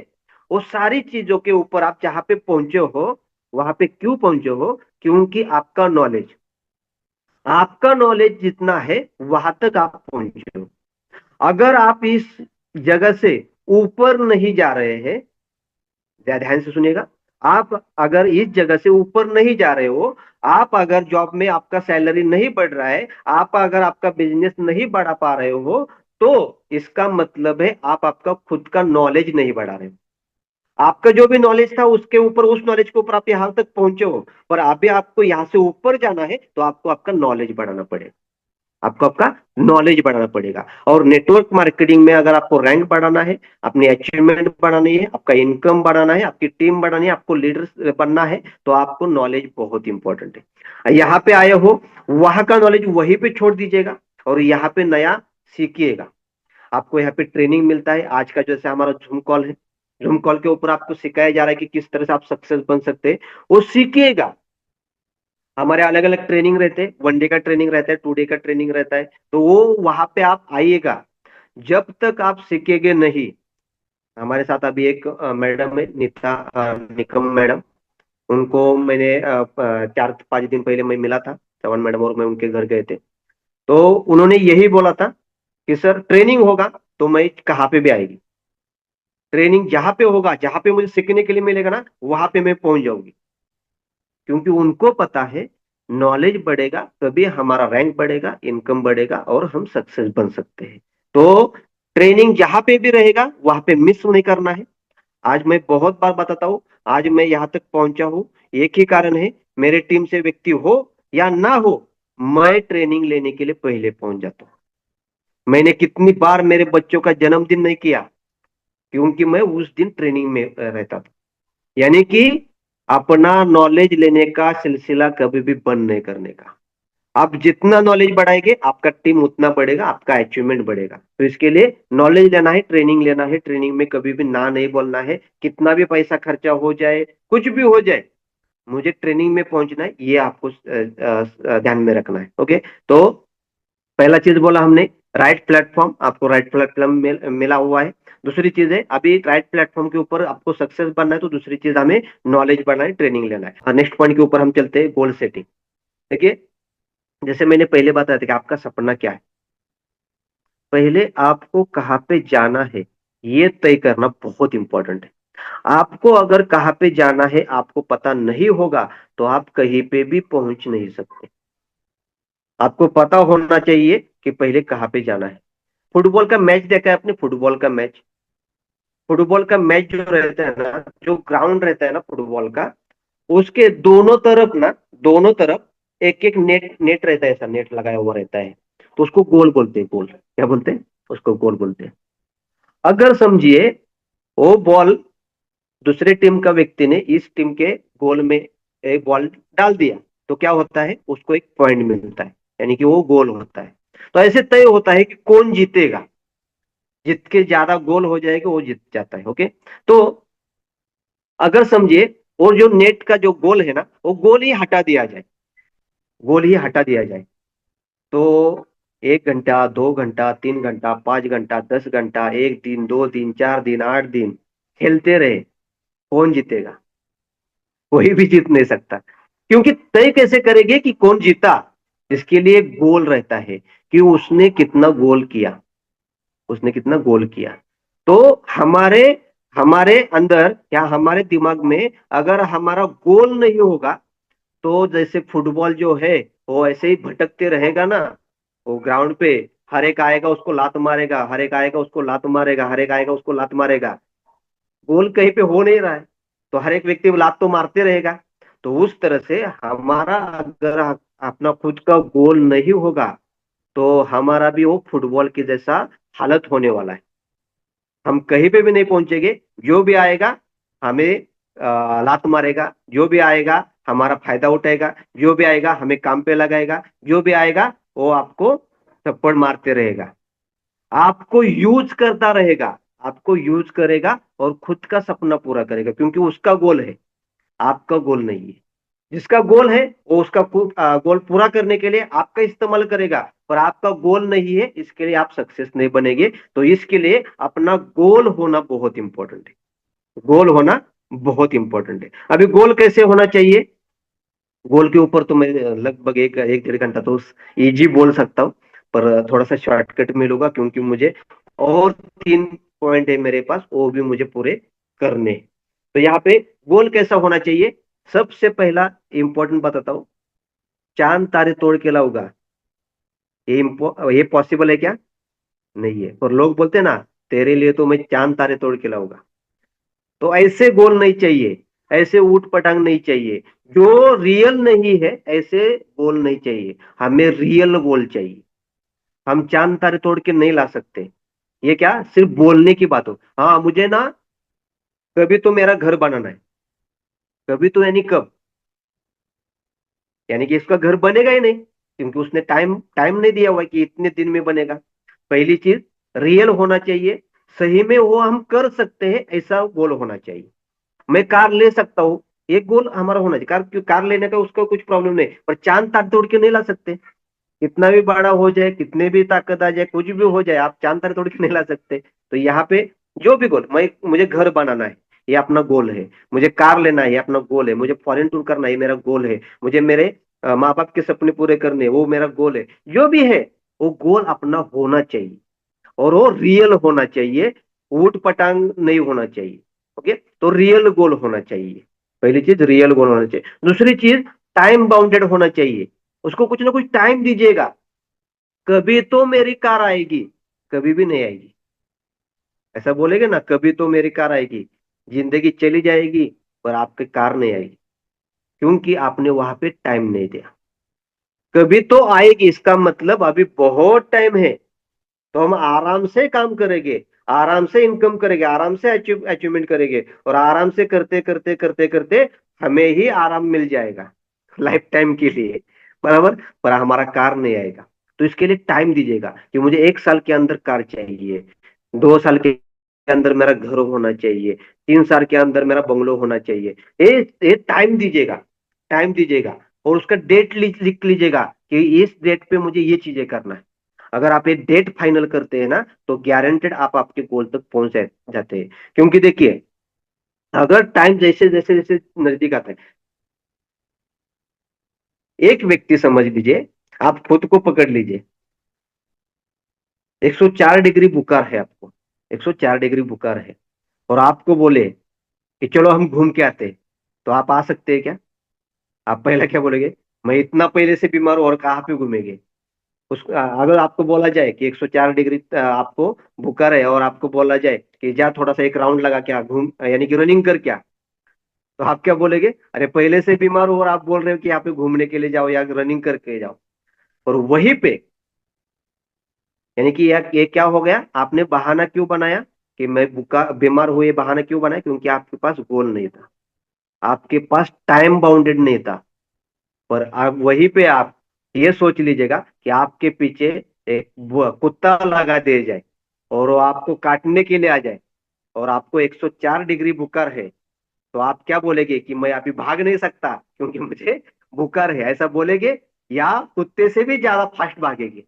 वो सारी चीजों के ऊपर आप जहां पे पहुंचे हो, वहां पे क्यों पहुंचे हो? क्योंकि आपका नॉलेज जितना है, वहां तक आप पहुंचे हो। अगर आप इस जगह से ऊपर नहीं जा रहे हैं, ध्यान से सुनिएगा, आप अगर इस जगह से ऊपर नहीं जा रहे हो, आप अगर जॉब में आपका सैलरी नहीं बढ़ रहा है, आप अगर आपका बिजनेस नहीं बढ़ा पा रहे हो, तो इसका मतलब है आप आपका खुद का नॉलेज नहीं बढ़ा रहे हो। आपका जो भी नॉलेज था उसके ऊपर, उस नॉलेज के ऊपर आप यहां तक पहुंचे हो, पर अभी आपको यहां से ऊपर जाना है, तो आपको आपका नॉलेज बढ़ाना पड़ेगा। आपको आपका नॉलेज बढ़ाना पड़ेगा। और नेटवर्क मार्केटिंग में अगर आपको रैंक बढ़ाना है, अपनी अचीवमेंट बढ़ानी है, आपका इनकम बढ़ाना है, आपकी टीम बढ़ानी है, आपको लीडर बनना है, तो आपको नॉलेज बहुत इंपॉर्टेंट है। यहाँ पे आए हो, वहां का नॉलेज वहीं पे छोड़ दीजिएगा, और यहाँ पे नया सीखिएगा। आपको यहाँ पे ट्रेनिंग मिलता है। आज का जैसे हमारा जूम कॉल है, जूम कॉल के ऊपर आपको सिखाया जा रहा है कि किस तरह से आप सक्सेस बन सकते हैं, वो सीखिएगा। हमारे अलग अलग ट्रेनिंग रहते हैं, 1 डे का ट्रेनिंग रहता है, 2 डे का ट्रेनिंग रहता है, तो वो वहां पे आप आइएगा। जब तक आप सीखेंगे नहीं, हमारे साथ अभी एक मैडम है, नीता निकम मैडम, उनको मैंने 4-5 दिन पहले मैं मिला था, चवन मैडम और मैं उनके घर गए थे। तो उन्होंने यही बोला था कि सर ट्रेनिंग होगा तो मैं कहाँ पे भी आएगी, ट्रेनिंग जहां पे होगा, जहां पे मुझे सीखने के लिए मिलेगा ना, वहां पे मैं पहुंच जाऊंगी। क्योंकि उनको पता है नॉलेज बढ़ेगा तभी हमारा रैंक बढ़ेगा, इनकम बढ़ेगा और हम सक्सेस बन सकते हैं। तो ट्रेनिंग जहां पे भी रहेगा वहां पे मिस नहीं करना है। आज मैं बहुत बार बताता हूं, आज मैं यहां तक पहुंचा हूं, एक ही कारण है, मेरे टीम से व्यक्ति हो या ना हो, मैं ट्रेनिंग लेने के लिए पहले पहुंच जाता हूं। मैंने कितनी बार मेरे बच्चों का जन्मदिन नहीं किया, क्योंकि मैं उस दिन ट्रेनिंग में रहता था। यानी कि अपना नॉलेज लेने का सिलसिला कभी भी बंद नहीं करने का। आप जितना नॉलेज बढ़ाएंगे आपका टीम उतना बढ़ेगा, आपका अचीवमेंट बढ़ेगा। तो इसके लिए नॉलेज लेना है, ट्रेनिंग लेना है, ट्रेनिंग में कभी भी ना नहीं बोलना है। कितना भी पैसा खर्चा हो जाए, कुछ भी हो जाए, मुझे ट्रेनिंग में पहुंचना है, ये आपको ध्यान में रखना है। ओके। तो पहला चीज बोला हमने, राइट प्लेटफॉर्म, आपको राइट प्लेटफॉर्म मिला हुआ है। दूसरी चीज है, अभी राइट प्लेटफॉर्म के ऊपर आपको सक्सेस बनना है, तो दूसरी चीज हमें नॉलेज बढ़ना है, ट्रेनिंग लेना है। नेक्स्ट पॉइंट के ऊपर हम चलते हैं, गोल सेटिंग। देखिए, जैसे मैंने पहले बताया था कि आपका सपना क्या है, पहले आपको कहाँ पे जाना है ये तय करना बहुत इंपॉर्टेंट है। आपको अगर कहाँ पे जाना है आपको पता नहीं होगा, तो आप कहीं पे भी पहुंच नहीं सकते। आपको पता होना चाहिए कि पहले कहाँ पे जाना है। फुटबॉल का मैच देखा है आपने? फुटबॉल का मैच, फुटबॉल का मैच जो रहता है ना, जो ग्राउंड रहता है ना फुटबॉल का, उसके दोनों तरफ ना, दोनों तरफ एक एक नेट नेट रहता है, ऐसा नेट लगाया हुआ रहता है। तो उसको गोल बोलते हैं, गोल क्या बोलते हैं, उसको गोल बोलते हैं। अगर समझिए वो बॉल दूसरे टीम का व्यक्ति ने इस टीम के गोल में एक बॉल डाल दिया, तो क्या होता है, उसको एक पॉइंट मिलता है, यानी कि वो गोल होता है। तो ऐसे तय होता है कि कौन जीतेगा, जीत के ज्यादा गोल हो जाएगा वो जीत जाता है। ओके। तो अगर समझिए, और जो नेट का जो गोल है ना, वो गोल ही हटा दिया जाए, गोल ही हटा दिया जाए, तो 1 घंटा, 2 घंटा, 3 घंटा, 5 घंटा, 10 घंटा, 1 दिन, 2 दिन, 4 दिन, 8 दिन खेलते रहे, कौन जीतेगा? कोई भी जीत नहीं सकता। क्योंकि तय कैसे करेंगे कि कौन जीता? इसके लिए गोल रहता है कि उसने कितना गोल किया, उसने कितना गोल किया। तो हमारे हमारे अंदर या हमारे दिमाग में अगर हमारा गोल नहीं होगा, तो जैसे फुटबॉल जो है वो ऐसे ही भटकते रहेगा ना, वो ग्राउंड पे हर एक आएगा उसको लात मारेगा, हर एक आएगा उसको लात मारेगा, हर एक आएगा उसको लात मारेगा, गोल कहीं पे हो नहीं रहा है, तो हर एक व्यक्ति लात तो मारते रहेगा। तो उस तरह से हमारा अगर अपना खुद का गोल नहीं होगा, तो हमारा भी वो फुटबॉल की जैसा हालत होने वाला है। हम कहीं पे भी नहीं पहुंचेंगे। जो भी आएगा हमें लात मारेगा, जो भी आएगा हमारा फायदा उठाएगा, जो भी आएगा हमें काम पे लगाएगा, जो भी आएगा वो आपको थप्पड़ मारते रहेगा, आपको यूज करता रहेगा, आपको यूज करेगा और खुद का सपना पूरा करेगा, क्योंकि उसका गोल है, आपका गोल नहीं है। जिसका गोल है वो उसका गोल पूरा करने के लिए आपका इस्तेमाल करेगा, पर आपका गोल नहीं है, इसके लिए आप सक्सेस नहीं बनेंगे। तो इसके लिए अपना गोल होना बहुत इंपॉर्टेंट है, गोल होना बहुत इंपॉर्टेंट है। अभी गोल कैसे होना चाहिए, गोल के ऊपर तो मैं लगभग एक एक 1.5 घंटा तो इजी बोल सकता हूँ, पर थोड़ा सा शॉर्टकट मिलूंगा, क्योंकि मुझे और 3 पॉइंट है मेरे पास, वो भी मुझे पूरे करने हैं। तो यहाँ पे गोल कैसा होना चाहिए, सबसे पहला इंपॉर्टेंट बताता हूँ, चांद तारे तोड़ के लाऊंगा, ये पॉसिबल है क्या? नहीं है। पर लोग बोलते हैं ना, तेरे लिए तो मैं चांद तारे तोड़ के लाऊंगा। तो ऐसे गोल नहीं चाहिए, ऐसे ऊट पटांग नहीं चाहिए, जो रियल नहीं है ऐसे गोल नहीं चाहिए। हमें रियल गोल चाहिए। हम चांद तारे तोड़ के नहीं ला सकते। ये क्या सिर्फ बोलने की बात हो, हाँ मुझे ना कभी तो मेरा घर बनाना है, कभी तो यानी कब, यानी कि इसका घर बनेगा ही नहीं, क्योंकि उसने टाइम टाइम नहीं दिया हुआ है कि इतने दिन में बनेगा। पहली चीज, रियल होना चाहिए, सही में वो हम कर सकते हैं ऐसा गोल होना चाहिए। मैं कार ले सकता हूँ, ये गोल हमारा होना चाहिए। कार लेने का उसका कुछ प्रॉब्लम नहीं, पर चांद तार तोड़ के नहीं ला सकते। कितना भी बड़ा हो जाए, कितने भी ताकत आ जाए, कुछ भी हो जाए, आप चांद तारे तोड़ के नहीं ला सकते। तो यहाँ पे जो भी गोल, मैं मुझे घर बनाना है, ये अपना गोल है। मुझे कार लेना है, ये अपना गोल है। मुझे फॉरेन टूर करना है, ये मेरा गोल है। मुझे मेरे माँ बाप के सपने पूरे करने हैं, वो मेरा गोल है। जो भी है, वो गोल अपना होना चाहिए, और वो रियल होना चाहिए, ऊट पटांग नहीं होना चाहिए। ओके, तो रियल गोल होना चाहिए। पहली चीज रियल गोल होना चाहिए। दूसरी चीज टाइम बाउंडेड होना चाहिए। उसको कुछ ना कुछ टाइम दीजिएगा। कभी तो मेरी कार आएगी, कभी भी नहीं आएगी। ऐसा बोलेगे ना, कभी तो मेरी कार आएगी, जिंदगी चली जाएगी पर आपकी कार नहीं आएगी, क्योंकि आपने वहां पे टाइम नहीं दिया। कभी तो आएगी इसका मतलब अभी बहुत टाइम है, तो हम आराम से काम करेंगे, आराम से इनकम करेंगे, आराम से अचीवमेंट करेंगे, और आराम से करते करते करते करते हमें ही आराम मिल जाएगा लाइफ टाइम के लिए, बराबर। पर हमारा कार नहीं आएगा। तो इसके लिए टाइम दीजिएगा कि मुझे 1 साल के अंदर कार चाहिए, 2 साल के अंदर मेरा घर होना चाहिए, 3 साल के अंदर मेरा बंगलो होना चाहिए। ये टाइम दीजिएगा, टाइम दीजिएगा, और उसका डेट लिख लीजिएगा कि इस डेट पे मुझे ये चीजें करना है। अगर आप एक डेट फाइनल करते हैं ना, तो गारंटेड आप आपके गोल तक पहुंच जाते हैं। क्योंकि देखिए, अगर टाइम जैसे जैसे जैसे नजदीक आता है, एक व्यक्ति समझ लीजिए, आप खुद को पकड़ लीजिए, 104 डिग्री बुखार है आपको, 104 डिग्री बुखार है, और आपको बोले कि चलो हम घूम के आते हैं, तो आप आ सकते हैं क्या? आप पहले क्या बोलेंगे? मैं इतना पहले से बीमार हूं और कहाँ पे घूमेंगे? उस अगर आपको बोला जाए कि 104 डिग्री आपको बुखार है, और आपको बोला जाए कि जा थोड़ा सा एक राउंड लगा के आ, घूम यानी कि रनिंग कर क्या, तो आप क्या बोलेंगे? अरे पहले से बीमार हो और आप बोल रहे हो कि यहाँ पे घूमने के लिए जाओ या रनिंग करके जाओ। और वहीं पे, यानी कि ये क्या हो गया, आपने बहाना क्यों बनाया कि मैं बुखार बीमार हुए, बहाना क्यों बनाया? क्योंकि आपके पास गोल नहीं था, आपके पास टाइम बाउंडेड नहीं था। पर आप वहीं पे आप ये सोच लीजिएगा कि आपके पीछे एक कुत्ता लगा दे जाए, और वो आपको काटने के लिए आ जाए, और आपको 104 डिग्री बुखार है, तो आप क्या बोलेंगे कि मैं अभी भाग नहीं सकता क्योंकि मुझे बुखार है, ऐसा बोलेंगे? या कुत्ते से भी ज्यादा फास्ट भागेंगे?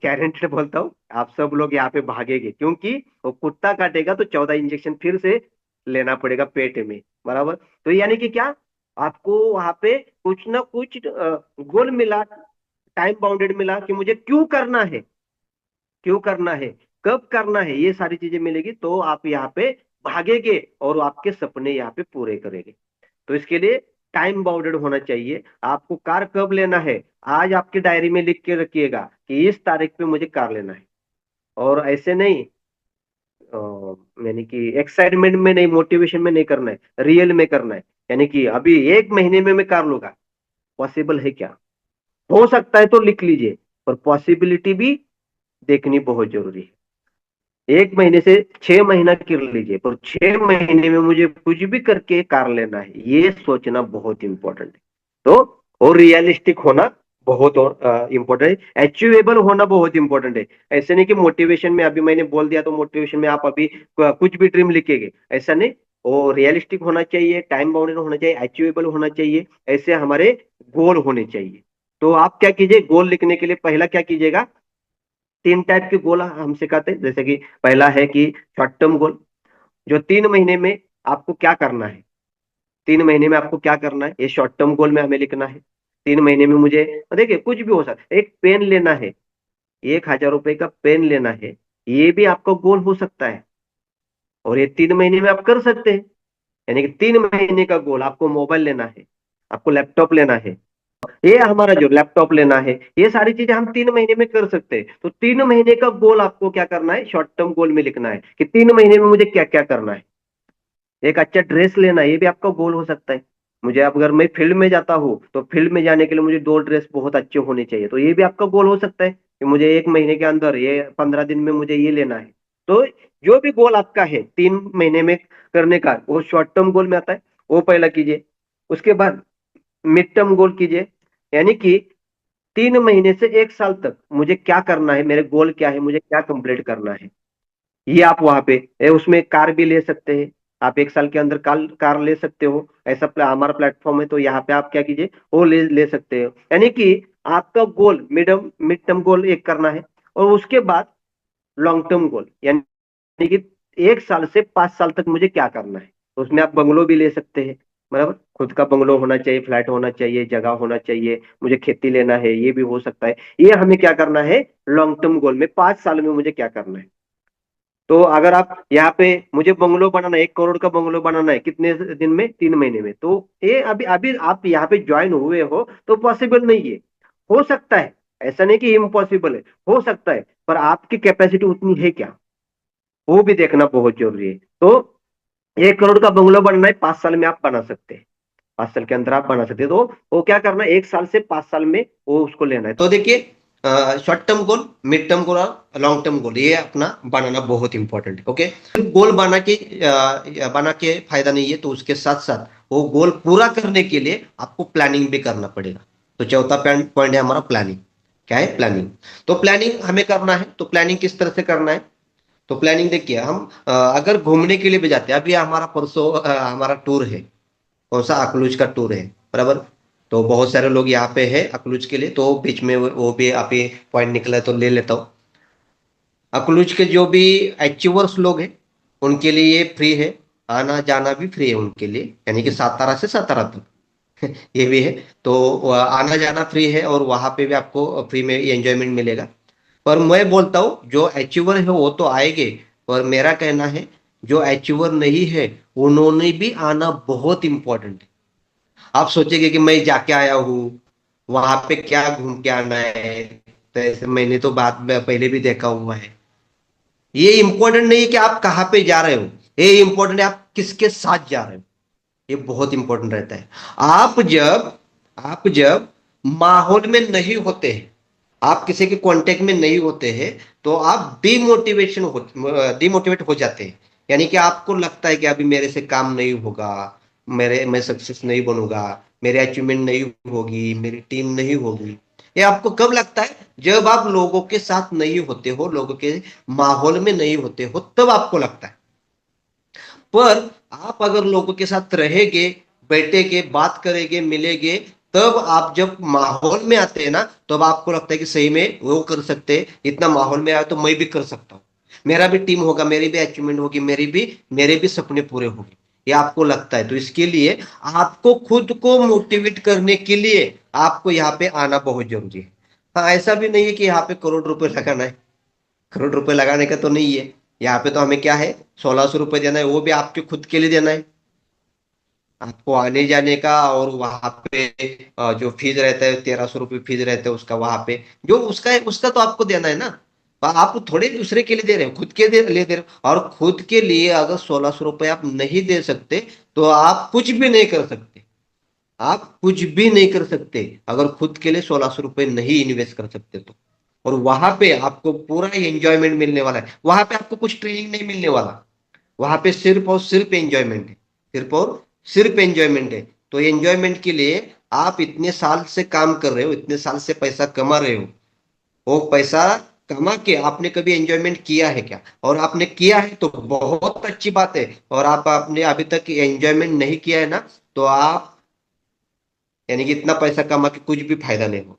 गारंटेड बोलता हूँ, आप सब लोग यहाँ पे भागेंगे, क्योंकि वो कुत्ता काटेगा तो 14 इंजेक्शन फिर से लेना पड़ेगा पेट में, बराबर। तो यानी कि क्या, आपको वहां पे कुछ ना कुछ गोल मिला, टाइम बाउंडेड मिला कि मुझे क्यों करना है, क्यों करना है, कब करना है, ये सारी चीजें मिलेगी तो आप यहाँ पे भागेंगे और आपके सपने यहाँ पे पूरे करेंगे। तो इसके लिए टाइम बाउंडेड होना चाहिए। आपको कार कब लेना है, आज आपकी डायरी में लिख के रखिएगा कि इस तारीख पे मुझे कार लेना है। और ऐसे नहीं, यानी कि एक्साइटमेंट में नहीं, मोटिवेशन में नहीं करना है, रियल में करना है। यानी कि अभी 1 महीने में मैं कार लूंगा, पॉसिबल है क्या? हो सकता है तो लिख लीजिए, पर पॉसिबिलिटी भी देखनी बहुत जरूरी है। 1 महीने से 6 महीना कर लीजिए, पर 6 महीने में मुझे कुछ भी करके कार लेना है, ये सोचना बहुत इंपॉर्टेंट है। तो और रियलिस्टिक होना बहुत और इम्पोर्टेंट है, अचीवेबल होना बहुत इंपॉर्टेंट है। ऐसे नहीं कि मोटिवेशन में अभी मैंने बोल दिया तो मोटिवेशन में आप अभी कुछ भी ड्रीम लिखेंगे, ऐसा नहीं। वो रियलिस्टिक होना चाहिए, टाइम बाउंडेड होना चाहिए, अचीवेबल होना चाहिए, ऐसे हमारे गोल होने चाहिए। तो आप क्या कीजिए, गोल लिखने के लिए पहला क्या कीजिएगा, 3 टाइप के गोल हम सिखाते हैं। जैसे कि पहला है कि शॉर्ट टर्म गोल, जो 3 महीने में आपको क्या करना है, 3 महीने में आपको क्या करना है, ये शॉर्ट टर्म गोल में हमें लिखना है। 3 महीने में मुझे, देखिए कुछ भी हो सकता है, एक पेन लेना है, 1,000 रुपए का पेन लेना है, ये भी आपका गोल हो सकता है, और ये 3 महीने में आप कर सकते हैं। यानी कि 3 महीने का गोल, आपको मोबाइल लेना है, आपको लैपटॉप लेना है, ये हमारा जो लैपटॉप लेना है, ये सारी चीजें हम 3 महीने में कर सकते हैं। तो 3 महीने का गोल आपको क्या करना है, शॉर्ट टर्म गोल में लिखना है कि 3 महीने में मुझे क्या क्या करना है। एक अच्छा ड्रेस लेना, ये भी आपका गोल हो सकता है। मुझे, अब अगर मैं फील्ड में जाता हूँ तो फील्ड में जाने के लिए मुझे 2 ड्रेस बहुत अच्छे होने चाहिए, तो ये भी आपका गोल हो सकता है कि मुझे 1 महीने के अंदर, ये 15 दिन में मुझे ये लेना है। तो जो भी गोल आपका है 3 महीने में करने का, वो शॉर्ट टर्म गोल में आता है, वो पहला कीजिए। उसके बाद मिड टर्म गोल कीजिए, यानी कि 3 महीने से 1 साल तक मुझे क्या करना है, मेरे गोल क्या है, मुझे क्या कंप्लीट करना है। ये आप वहां पे उसमें कार भी ले सकते हैं, आप 1 साल के अंदर कार कार ले सकते हो, ऐसा हमारा प्लेटफॉर्म है, तो यहाँ पे आप क्या कीजिए, वो ले सकते हो। यानी कि आपका गोल मिड टर्म गोल एक करना है, और उसके बाद लॉन्ग टर्म गोल, यानी कि 1 साल से 5 साल तक मुझे क्या करना है। तो उसमें आप बंगलो भी ले सकते हैं, बराबर, खुद का बंगलो होना चाहिए, फ्लैट होना चाहिए, जगह होना चाहिए, मुझे खेती लेना है, ये भी हो सकता है। ये हमें क्या करना है, लॉन्ग टर्म गोल में 5 साल में मुझे क्या करना है। तो अगर आप यहाँ पे, मुझे बंगलो बनाना है, 1 करोड़ का बंगलो बनाना है, कितने दिन में, 3 महीने में, तो ये अभी अभी आप यहाँ पे ज्वाइन हुए हो तो पॉसिबल नहीं है। हो सकता है, ऐसा नहीं कि इम्पॉसिबल है, हो सकता है, पर आपकी कैपेसिटी उतनी है क्या, वो भी देखना बहुत जरूरी है। तो 1 करोड़ का बंगलो बनना है, 5 साल में आप बना सकते हैं, 5 साल के अंदर आप बना सकते हैं। तो वो क्या करना है, 1 साल से 5 साल में वो उसको लेना है। तो देखिए, short term goal, mid term goal और लॉन्ग टर्म गोल, ये अपना बनाना बहुत इंपॉर्टेंट है। ओके, सिर्फ गोल बना के फायदा नहीं है, तो उसके साथ साथ वो गोल पूरा करने के लिए आपको प्लानिंग भी करना पड़ेगा। तो चौथा पॉइंट है हमारा प्लानिंग। क्या है, प्लानिंग। तो प्लानिंग हमें करना है, तो प्लानिंग किस तरह से करना है। तो प्लानिंग देखिए, हम अगर घूमने के लिए भी जाते हैं, अभी हमारा परसों हमारा टूर है, कौन सा, अकलूज का टूर है, बराबर। तो बहुत सारे लोग यहाँ पे है अकलूज के लिए, तो बीच में वो भी आप ही पॉइंट निकला है, तो ले लेता हूँ। अकलूज के जो भी अचीवर्स लोग हैं, उनके लिए ये फ्री है, आना जाना भी फ्री है उनके लिए, यानी कि सातारा से सातारा तक ये भी है। तो आना जाना फ्री है, और वहां पे भी आपको फ्री में एंजॉयमेंट मिलेगा। पर मैं बोलता हूँ जो अचीवर है वो तो आएंगे, पर मेरा कहना है जो अचीवर नहीं है उन्होंने भी आना बहुत इंपॉर्टेंट है। आप सोचेंगे कि मैं जाके आया हूँ, वहां पे क्या घूम के आना है, तो ऐसे मैंने तो बाद में पहले भी देखा हुआ है। ये इंपॉर्टेंट नहीं है कि आप कहाँ पे जा रहे हो, ये इंपॉर्टेंट है आप किसके साथ जा रहे हो, ये बहुत इंपॉर्टेंट रहता है। आप जब माहौल में नहीं होते हैं, आप किसी के कांटेक्ट में नहीं होते हैं, तो आप डिमोटिवेट हो जाते हैं। यानी कि आपको लगता है कि अभी मेरे से काम नहीं होगा, मैं सक्सेस नहीं बनूंगा, मेरे अचीवमेंट नहीं होगी, मेरी टीम नहीं होगी। ये आपको कब लगता है, जब आप लोगों के साथ नहीं होते हो, लोगों के माहौल में नहीं होते हो, तब आपको लगता है। पर आप अगर लोगों के साथ रहेंगे, बैठेंगे, बात करेंगे, मिलेंगे, तब आप जब माहौल में आते हैं ना, तब आपको लगता है कि सही में वो कर सकते हैं, इतना माहौल में आया तो मैं भी कर सकता हूँ, मेरा भी टीम होगा, मेरी भी अचीवमेंट होगी, मेरे भी सपने पूरे होंगे, ये आपको लगता है। तो इसके लिए आपको खुद को मोटिवेट करने के लिए आपको यहाँ पे आना बहुत जरूरी है। हाँ, ऐसा भी नहीं है कि यहाँ पे करोड़ रुपए लगाना है, करोड़ रुपए लगाने का तो नहीं है। यहाँ पे तो हमें क्या है, 1600 रुपये देना है, वो भी आपके खुद के लिए देना है, आपको आने जाने का। और वहां पे जो फीस रहता है, 1300 रुपये फीस रहता है उसका, वहां पे जो उसका है उसका तो आपको देना है ना। आप थोड़े दूसरे के लिए दे रहे हो, खुद के लिए दे रहे हो। और खुद के लिए अगर 1600 रुपये आप नहीं दे सकते, तो आप कुछ भी नहीं कर सकते, आप कुछ भी नहीं कर सकते अगर खुद के लिए 1600 रुपये नहीं इन्वेस्ट कर सकते तो। और वहां पे आपको पूरा एंजॉयमेंट मिलने वाला है, वहां पे आपको कुछ ट्रेनिंग नहीं मिलने वाला, वहां पे सिर्फ और सिर्फ एंजॉयमेंट है, सिर्फ और सिर्फ एंजॉयमेंट है। तो एंजॉयमेंट के लिए आप इतने साल से काम कर रहे हो, इतने साल से पैसा कमा रहे हो, वो पैसा कमा के आपने कभी एंजॉयमेंट किया है क्या? और आपने किया है तो बहुत अच्छी बात है, और आप आपने अभी तक एंजॉयमेंट नहीं किया है ना, तो आप, यानी कि इतना पैसा कमा के कुछ भी फायदा नहीं होगा।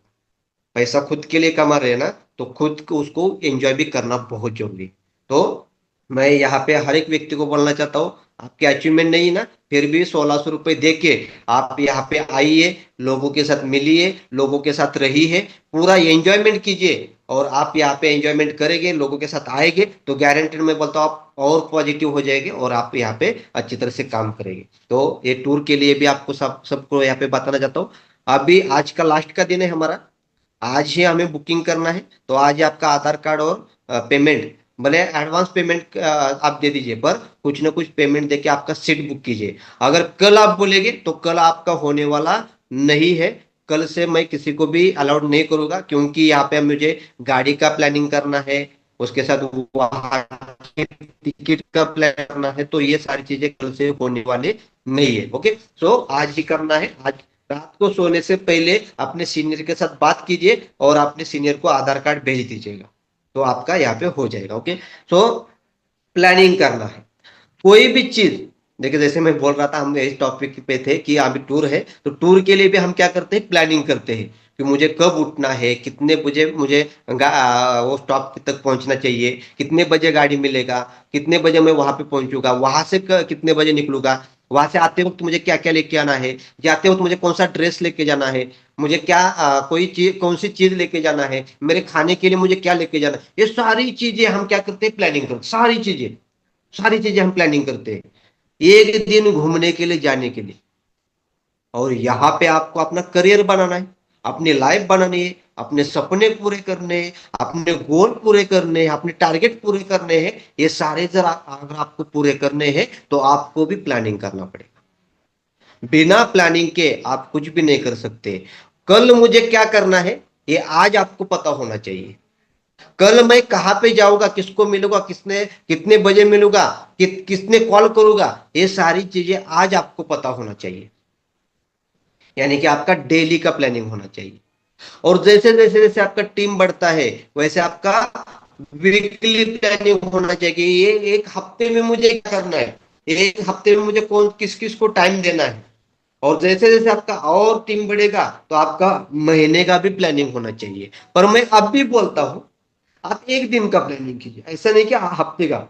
पैसा खुद के लिए कमा रहे हैं ना, तो खुद को उसको एंजॉय भी करना बहुत जरूरी है। तो मैं यहाँ पे हर एक व्यक्ति को बोलना चाहता हूँ, आपके अचीवमेंट नहीं ना, फिर भी 1600 रुपये दे के आप यहाँ पे आइए, लोगों के साथ मिलिए, लोगों के साथ रहिए, पूरा एंजॉयमेंट कीजिए। और आप यहाँ पे एंजॉयमेंट करेंगे, लोगों के साथ आएंगे, तो गारंटेड मैं बोलता हूँ आप और पॉजिटिव हो जाएंगे, और आप यहाँ पे अच्छी तरह से काम करेंगे। तो ये टूर के लिए भी आपको सबको यहाँ पे बताना चाहता हूँ। अभी आज का लास्ट का दिन है हमारा, आज ही हमें बुकिंग करना है। तो आज ही आपका आधार कार्ड और पेमेंट, भले एडवांस पेमेंट आप दे दीजिए, पर कुछ ना कुछ पेमेंट देके आपका सीट बुक कीजिए। अगर कल आप बोलेंगे तो कल आपका होने वाला नहीं है, कल से मैं किसी को भी अलाउड नहीं करूंगा, क्योंकि यहाँ पे मुझे गाड़ी का प्लानिंग करना है, उसके साथ वहाँ टिकट का प्लान करना है, तो ये सारी चीजें कल से होने वाले नहीं है। ओके, सो आज ही करना है। आज रात को सोने से पहले अपने सीनियर के साथ बात कीजिए, और अपने सीनियर को आधार कार्ड भेज दीजिएगा, तो आपका यहाँ पे हो जाएगा। ओके, सो प्लानिंग करना है कोई भी चीज। देखिए, जैसे मैं बोल रहा था, हम इस टॉपिक पे थे कि अभी टूर है, तो टूर के लिए भी हम क्या करते हैं, प्लानिंग करते हैं कि मुझे कब उठना है, कितने बजे मुझे वो स्टॉप तक पहुंचना चाहिए, कितने बजे गाड़ी मिलेगा, कितने बजे मैं वहां पे पहुंचूंगा, वहां से कितने बजे निकलूंगा। वहां से आते वक्त मुझे क्या क्या लेके आना है, जाते वक्त मुझे कौन सा ड्रेस लेके जाना है, मुझे क्या कोई चीज, कौन सी चीज लेके जाना है, मेरे खाने के लिए मुझे क्या लेके जाना है, ये सारी चीजें हम क्या करते हैं, प्लानिंग करते, सारी चीजें हम प्लानिंग करते हैं एक दिन घूमने के लिए जाने के लिए। और यहाँ पे आपको अपना करियर बनाना है, अपनी लाइफ बनानी है, अपने सपने पूरे करने हैं, अपने गोल पूरे करने हैं, अपने टारगेट पूरे करने हैं। ये सारे जरा अगर आपको पूरे करने हैं तो आपको भी प्लानिंग करना पड़ेगा। बिना प्लानिंग के आप कुछ भी नहीं कर सकते। कल मुझे क्या करना है ये आज आपको पता होना चाहिए। कल मैं कहां पे जाऊंगा, किसको मिलूंगा, किसने कितने बजे मिलूंगा, किसने कॉल करूंगा, ये सारी चीजें आज आपको पता होना चाहिए। यानी कि आपका डेली का प्लानिंग होना चाहिए। और जैसे जैसे जैसे आपका टीम बढ़ता है वैसे आपका वीकली प्लानिंग होना चाहिए कि ये एक हफ्ते में मुझे क्या करना है, एक हफ्ते में मुझे कौन किस किस को टाइम देना है। और जैसे जैसे आपका और टीम बढ़ेगा तो आपका महीने का भी प्लानिंग होना चाहिए। पर मैं अब भी बोलता हूं आप एक दिन का प्लानिंग कीजिए, ऐसा नहीं कि हफ्ते का।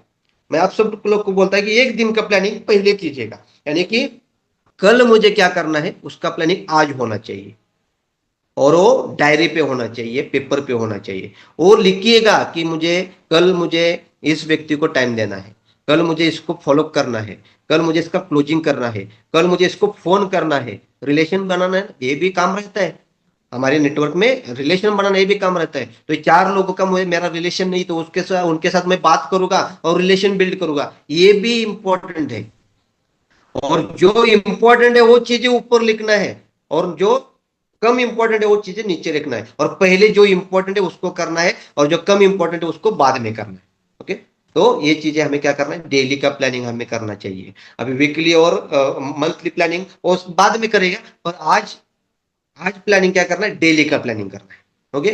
मैं आप सब लोग को बोलता है कि एक दिन का प्लानिंग पहले कीजिएगा। यानी कि कल मुझे क्या करना है उसका प्लानिंग आज होना चाहिए। और वो डायरी पे होना चाहिए, पेपर पे होना चाहिए। वो लिखिएगा कि मुझे इस व्यक्ति को टाइम देना है, कल मुझे इसको फॉलो करना है, कल मुझे इसका क्लोजिंग करना है, कल मुझे इसको फोन करना है, रिलेशन बनाना है, ये भी काम रहता है। हमारे नेटवर्क में रिलेशन बनाना ये भी काम रहता है। तो ये चार लोगों का मुझे मेरा रिलेशन नहीं तो उसके साथ उनके साथ मैं बात करूंगा और रिलेशन बिल्ड करूंगा, ये भी इंपॉर्टेंट है। और जो इंपॉर्टेंट है वो चीजें ऊपर लिखना है, और जो कम इंपॉर्टेंट है वो चीजें नीचे लिखना है, और पहले जो इंपॉर्टेंट है उसको करना है और जो कम इंपॉर्टेंट है उसको बाद में करना है। ओके। तो ये चीजें हमें क्या करना है, डेली का प्लानिंग हमें करना चाहिए। अभी वीकली और मंथली प्लानिंग और बाद में करेगा, पर आज आज प्लानिंग क्या करना है, डेली का प्लानिंग करना है। ओके।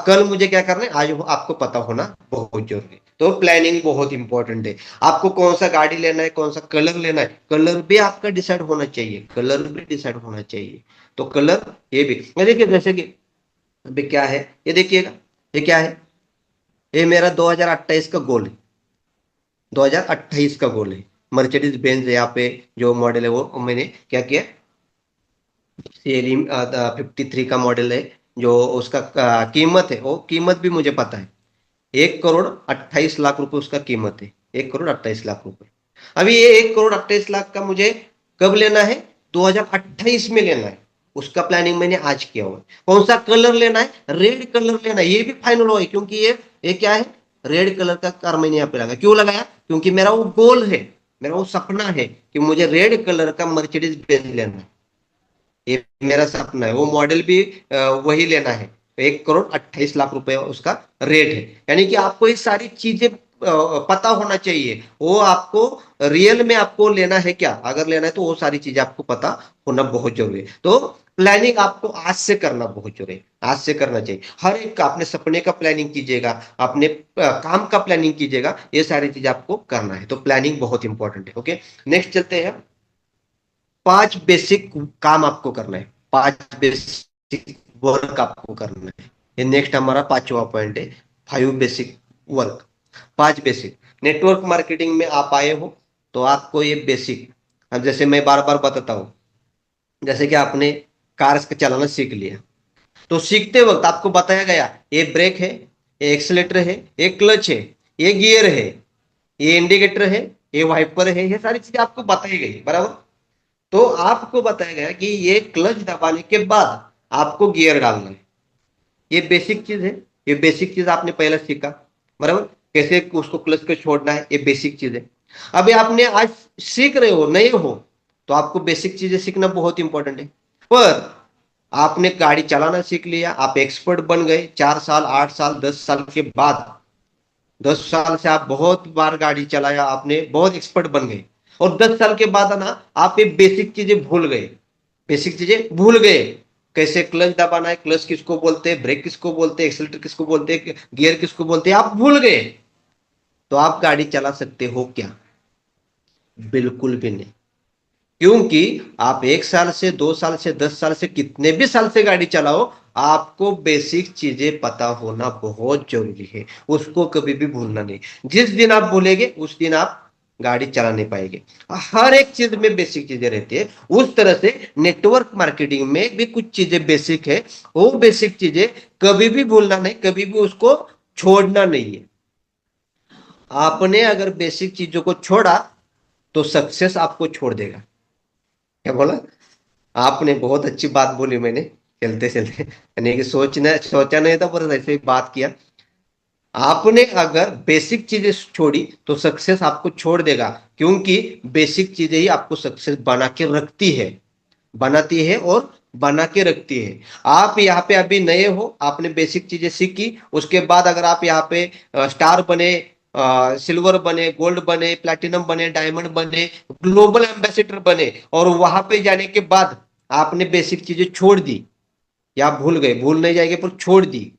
कल मुझे क्या करना है आज आपको पता होना बहुत जरूरी है। तो प्लानिंग बहुत इंपॉर्टेंट है। आपको कौन सा गाड़ी लेना है, कौन सा कलर लेना है, कलर भी आपका डिसाइड होना चाहिए, कलर भी डिसाइड होना चाहिए। तो कलर ये भी, ये देखिए जैसे कि अभी क्या है, ये देखिएगा, ये क्या है, ये मेरा 2028 का गोल है, 2028 का गोल है। मर्सिडीज बेंज यहाँ पे जो मॉडल है वो मैंने क्या किया, सीएलई 53 का मॉडल है। जो उसका कीमत है वो कीमत भी मुझे पता है, 1,28,00,000 रुपए उसका कीमत है, 1,28,00,000 रुपए। अभी ये 1,28,00,000 का मुझे कब लेना है, 2028 में लेना है। उसका प्लानिंग मैंने आज किया हुआ है। कौन सा कलर लेना है, रेड कलर लेना है, ये भी फाइनल हुआ है। क्योंकि ये क्या है, रेड कलर का कार मैंने यहाँ पे लगाया, क्यों लगाया, क्योंकि मेरा वो गोल है, मेरा वो सपना है कि मुझे रेड कलर का मर्सिडीज बेंज लेना है। ये मेरा सपना है, वो मॉडल भी वही लेना है। 1,28,00,000 रुपए उसका रेट है। यानी कि आपको ये सारी चीजें पता होना चाहिए, वो आपको रियल में आपको लेना है क्या, अगर लेना है तो वो सारी चीजें आपको पता होना बहुत जरूरी है। तो प्लानिंग आपको आज से करना बहुत जरूरी है, आज से करना चाहिए। हर एक का अपने सपने का प्लानिंग कीजिएगा, अपने काम का प्लानिंग कीजिएगा, ये सारी चीजें आपको करना है। तो प्लानिंग बहुत इंपॉर्टेंट है। ओके, नेक्स्ट चलते हैं। 5 बेसिक काम आपको करना है, 5 बेसिक वर्क आपको करना है। ये नेक्स्ट हमारा 5वां पॉइंट है, 5 basic work. 5 basic, network marketing में आप आए हो तो आपको ये बेसिक, अब जैसे मैं बार बार बताता हूँ, जैसे कि आपने कार चलाना सीख लिया, तो सीखते वक्त आपको बताया गया ये ब्रेक है, ये एक्सीलेटर है, ये क्लच है, ये गियर है, ये इंडिकेटर है, ये वाइपर है, ये सारी चीजें आपको बताई गई, बराबर। तो आपको बताया गया कि ये क्लच दबाने के बाद आपको गियर डालना है। ये बेसिक चीज है, ये बेसिक चीज आपने पहले सीखा, बराबर। कैसे उसको क्लच को छोड़ना है, ये बेसिक चीज है। अभी आपने आज सीख रहे हो, नए हो, तो आपको बेसिक चीजें सीखना बहुत इंपॉर्टेंट है। पर आपने गाड़ी चलाना सीख लिया, आप एक्सपर्ट बन गए, 4 साल 8 साल 10 साल के बाद, 10 साल से आप बहुत बार गाड़ी चलाया, आपने बहुत एक्सपर्ट बन गए। और 10 साल के बाद ना आप ये बेसिक चीजें भूल गए, बेसिक चीजें भूल गए। कैसे क्लच दबाना है, क्लच किसको बोलते हैं, ब्रेक किसको बोलते हैं, एक्सीलरेटर किसको बोलते हैं, गियर किसको बोलते हैं, आप भूल गए। तो आप गाड़ी चला सकते हो क्या, बिल्कुल भी नहीं। क्योंकि आप 1 साल से 2 साल से 10 साल से कितने भी साल से गाड़ी चलाओ, आपको बेसिक चीजें पता होना बहुत जरूरी है, उसको कभी भी भूलना नहीं। जिस दिन आप भूलेंगे उस दिन आप गाड़ी चला नहीं पाएंगे। हर एक चीज में बेसिक चीजें रहती है। उस तरह से नेटवर्क मार्केटिंग में भी कुछ चीजें बेसिक है। वो बेसिक चीजें कभी भी भूलना नहीं, कभी भी उसको छोड़ना नहीं है। आपने अगर बेसिक चीजों को छोड़ा तो सक्सेस आपको छोड़ देगा। क्या बोला? आपने बहुत अच्छी बात बोली मैंने चलते चलते, यानी कि सोचा नहीं था पर ऐसे ही बात किया। आपने अगर बेसिक चीजें छोड़ी तो सक्सेस आपको छोड़ देगा, क्योंकि बेसिक चीजें ही आपको सक्सेस बना के रखती है, बनाती है और बना के रखती है। आप यहाँ पे अभी नए हो, आपने बेसिक चीजें सीखी, उसके बाद अगर आप यहाँ पे स्टार बने, सिल्वर बने, गोल्ड बने, प्लैटिनम बने, डायमंड बने, ग्लोबल एम्बेसडर बने, और वहां पे जाने के बाद आपने बेसिक चीजें छोड़ दी या भूल गए, भूल नहीं जाएंगे पर छोड़ दी,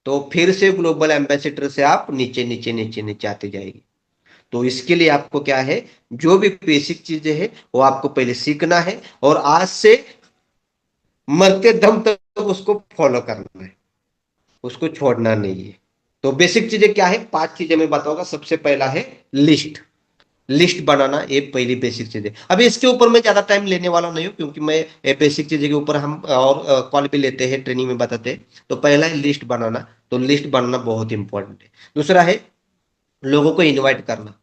तो फिर से ग्लोबल एम्बेसडर से आप नीचे नीचे नीचे नीचे आते जाएंगे। तो इसके लिए आपको क्या है, जो भी बेसिक चीजें हैं वो आपको पहले सीखना है, और आज से मरते दम तक उसको फॉलो करना है, उसको छोड़ना नहीं है। तो बेसिक चीजें क्या है, 5 चीजें मैं बताऊंगा। सबसे पहला है लिस्ट। लिस्ट बनाना, ये पहली बेसिक चीज है। अभी इसके ऊपर मैं ज्यादा टाइम लेने वाला नहीं हूँ, क्योंकि मैं ये बेसिक चीजें के ऊपर हम और कॉल भी लेते हैं, ट्रेनिंग में बताते हैं। तो पहला है लिस्ट बनाना। तो लिस्ट बनाना बहुत इंपॉर्टेंट है। दूसरा है लोगों को इनवाइट करना।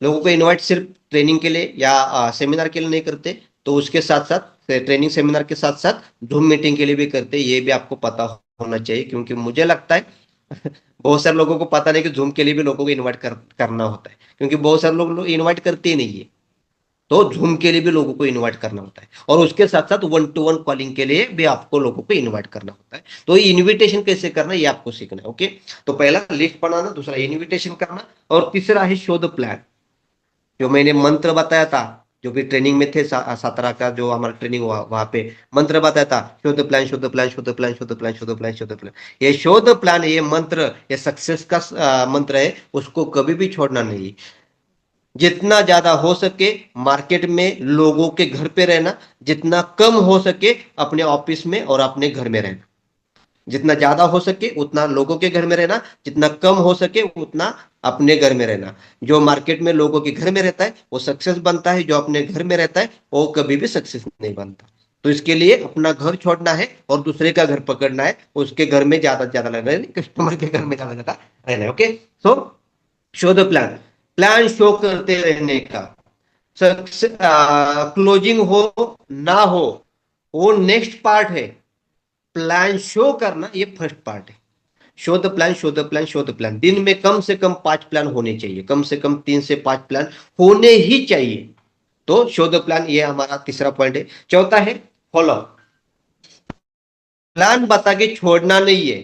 लोगों को इनवाइट सिर्फ ट्रेनिंग के लिए या सेमिनार के लिए नहीं करते, तो उसके साथ साथ ट्रेनिंग सेमिनार के साथ साथ जूम मीटिंग के लिए भी करते, ये भी आपको पता होना चाहिए। क्योंकि मुझे लगता है बहुत सारे लोगों को पता नहीं कि जूम के लिए भी लोगों को इनवाइट करना होता है, क्योंकि बहुत सारे लोग इनवाइट करते ही नहीं है। तो जूम के लिए भी लोगों को इनवाइट करना होता है, और उसके साथ साथ 1-to-1 कॉलिंग के लिए भी आपको लोगों को इनवाइट करना होता है। तो ये इनविटेशन कैसे करना है ये आपको सीखना है। ओके, तो पहला लिस्ट बनाना, दूसरा इनविटेशन करना, और तीसरा है शो द प्लान। जो मैंने मंत्र बताया था, जो भी ट्रेनिंग में थे, 17 का जो हमारा ट्रेनिंग हुआ वहां पे मंत्र बताया था, show the plan, show the plan, show the plan, show the plan, show the plan, show the plan. ये शो द प्लान, ये मंत्र, ये सक्सेस का मंत्र है, उसको कभी भी छोड़ना नहीं। जितना ज्यादा हो सके मार्केट में लोगों के घर पे रहना, जितना कम हो सके अपने ऑफिस में और अपने घर में रहना। जितना ज्यादा हो सके उतना लोगों के घर में रहना, जितना कम हो सके उतना अपने घर में रहना। जो मार्केट में लोगों के घर में रहता है वो सक्सेस बनता है, जो अपने घर में रहता है वो कभी भी सक्सेस नहीं बनता। तो इसके लिए अपना घर छोड़ना है और दूसरे का घर पकड़ना है, उसके घर में ज्यादा से ज्यादा रहना है, कस्टमर के घर में ज्यादा ज्यादा रहना है। Okay, so show the plan, plan show करते रहने का। सक्सेस क्लोजिंग हो ना हो वो नेक्स्ट पार्ट है, प्लान शो करना ये फर्स्ट पार्ट है। Show the plan, show the plan, show the plan. दिन में कम से कम 5 प्लान होने चाहिए, कम से कम 3 से 5 प्लान होने ही चाहिए। तो शो द प्लान ये हमारा तीसरा पॉइंट है। चौथा है फॉलो। प्लान बता के छोड़ना नहीं है,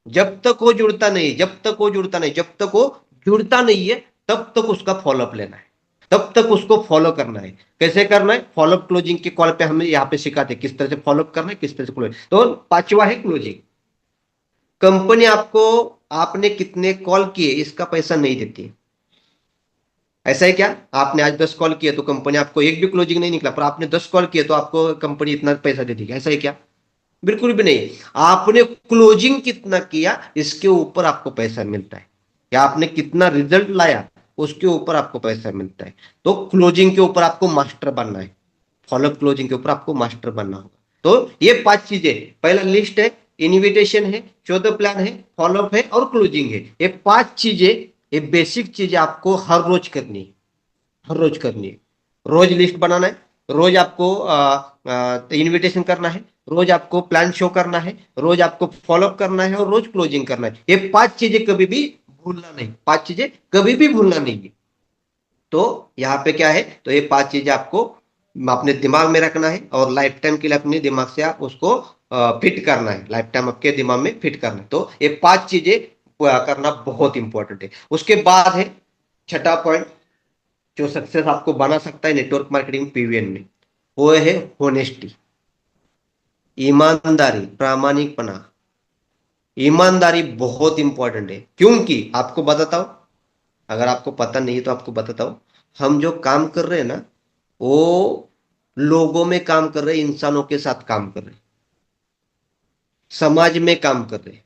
जब तक वो जुड़ता नहीं, जब तक वो जुड़ता नहीं, जब तक वो जुड़ता नहीं है तब तक उसका फॉलोअप लेना है, तब तक उसको फॉलो करना है। कैसे करना है? फॉलोअप क्लोजिंग के कॉल पे हमें यहाँ पे सिखाते किस तरह से फॉलोअप करना है, किस तरह से क्लोज। तो पांचवा है क्लोजिंग। कंपनी आपको आपने कितने कॉल किए इसका पैसा नहीं देती है। ऐसा है क्या? आपने आज 10 कॉल किए तो कंपनी आपको एक भी क्लोजिंग नहीं निकला, पर आपने 10 कॉल किए तो आपको कंपनी इतना पैसा दे देगी, ऐसा है क्या? बिल्कुल भी नहीं। आपने क्लोजिंग कितना किया इसके ऊपर आपको पैसा मिलता है, या आपने कितना रिजल्ट लाया उसके ऊपर आपको पैसा मिलता है। तो क्लोजिंग के ऊपर आपको मास्टर बनना है, फॉलोअप क्लोजिंग के ऊपर आपको मास्टर बनना होगा। तो ये 5 चीजें, पहला लिस्ट है, इनविटेशन है, चौदह प्लान है, फॉलोअप है और क्लोजिंग है। ये 5 चीजें, ये बेसिक चीजें आपको हर रोज करनी है, हर रोज करनी है। रोज लिस्ट बनाना है, रोज आपको इनविटेशन करना है, रोज आपको प्लान शो करना है, रोज आपको फॉलोअप करना है और रोज क्लोजिंग करना है। ये 5 चीजें कभी भी भूलना नहीं, 5 चीजें कभी भी भूलना नहीं है। तो यहाँ पे क्या है, तो ये 5 चीजें आपको अपने दिमाग में रखना है, और लाइफ टाइम के लिए अपने दिमाग से आप उसको फिट करना है, लाइफ टाइम आपके दिमाग में फिट करना है। तो ये 5 चीजें करना बहुत इंपॉर्टेंट है। उसके बाद है छठा पॉइंट, जो सक्सेस आपको बना सकता है नेटवर्क मार्केटिंग पीवीएन में, वो है होनेस्टी, ईमानदारी, प्रामाणिकपना। ईमानदारी बहुत इंपॉर्टेंट है, क्योंकि आपको बताता हूं, अगर आपको पता नहीं तो आपको बताता हूं। हम जो काम कर रहे हैं ना, वो लोगों में काम कर रहे हैं, इंसानों के साथ काम कर रहे हैं, समाज में काम कर रहे हैं।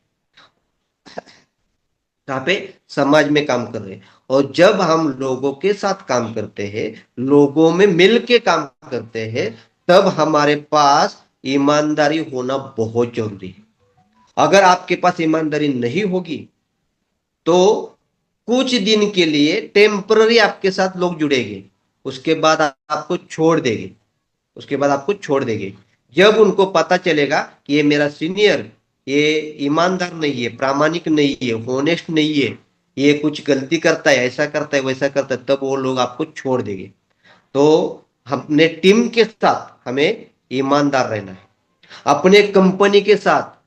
कहाँ पे? समाज में काम कर रहे हैं। और जब हम लोगों के साथ काम करते हैं, लोगों में मिल के काम करते हैं, तब हमारे पास ईमानदारी होना बहुत जरूरी है। अगर आपके पास ईमानदारी नहीं होगी तो कुछ दिन के लिए टेम्पररी आपके साथ लोग जुड़ेंगे, उसके बाद आपको छोड़ देंगे, उसके बाद आपको छोड़ देंगे। जब उनको पता चलेगा कि ये मेरा सीनियर, ये ईमानदार नहीं है, प्रामाणिक नहीं है, होनेस्ट नहीं है, ये कुछ गलती करता है, ऐसा करता है, वैसा करता है, तब वो लोग आपको छोड़ देंगे। तो अपने टीम के साथ हमें ईमानदार रहना है, अपने कंपनी के साथ,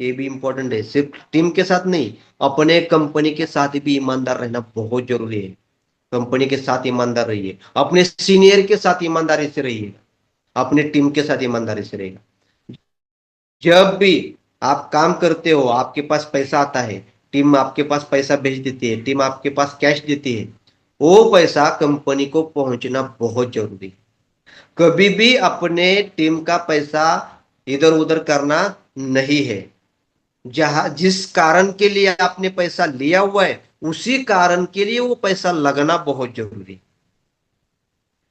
ये भी इंपॉर्टेंट है, सिर्फ टीम के साथ नहीं, अपने कंपनी के साथ भी ईमानदार रहना बहुत जरूरी है। कंपनी के साथ ईमानदार रहिए, अपने सीनियर के साथ ईमानदारी से रहिए, अपने टीम के साथ ईमानदारी से रहेगा। जब भी आप काम करते हो, आपके पास पैसा आता है, टीम आपके पास पैसा भेज देती है, टीम आपके पास कैश देती है, वो पैसा कंपनी को पहुंचना बहुत जरूरी है। कभी भी अपने टीम का पैसा इधर उधर करना नहीं है। जहां जिस कारण के लिए आपने पैसा लिया हुआ है, उसी कारण के लिए वो पैसा लगना बहुत जरूरी है।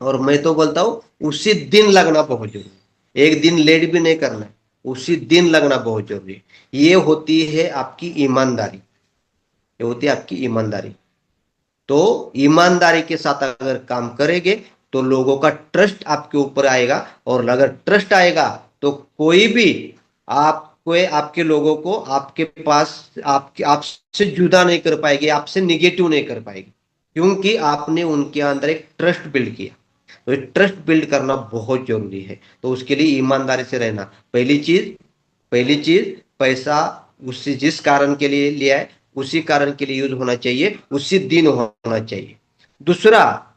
और मैं तो बोलता हूं उसी दिन लगना बहुत जरूरी, एक दिन लेट भी नहीं करना है, उसी दिन लगना बहुत जरूरी है। ये होती है आपकी ईमानदारी, ये होती है आपकी ईमानदारी। तो ईमानदारी के साथ अगर काम करेंगे तो लोगों का ट्रस्ट आपके ऊपर आएगा, और अगर ट्रस्ट आएगा तो कोई भी आपको, आपके लोगों को आपके पास, आपके आपसे जुदा नहीं कर पाएगी, आपसे निगेटिव नहीं कर पाएगी, क्योंकि आपने उनके अंदर एक ट्रस्ट बिल्ड किया। तो ट्रस्ट बिल्ड करना बहुत जरूरी है। तो उसके लिए ईमानदारी से रहना पहली चीज। पहली चीज, पैसा उसी जिस कारण के लिए लिया है उसी कारण के लिए यूज होना चाहिए, उसी दिन होना चाहिए। दूसरा,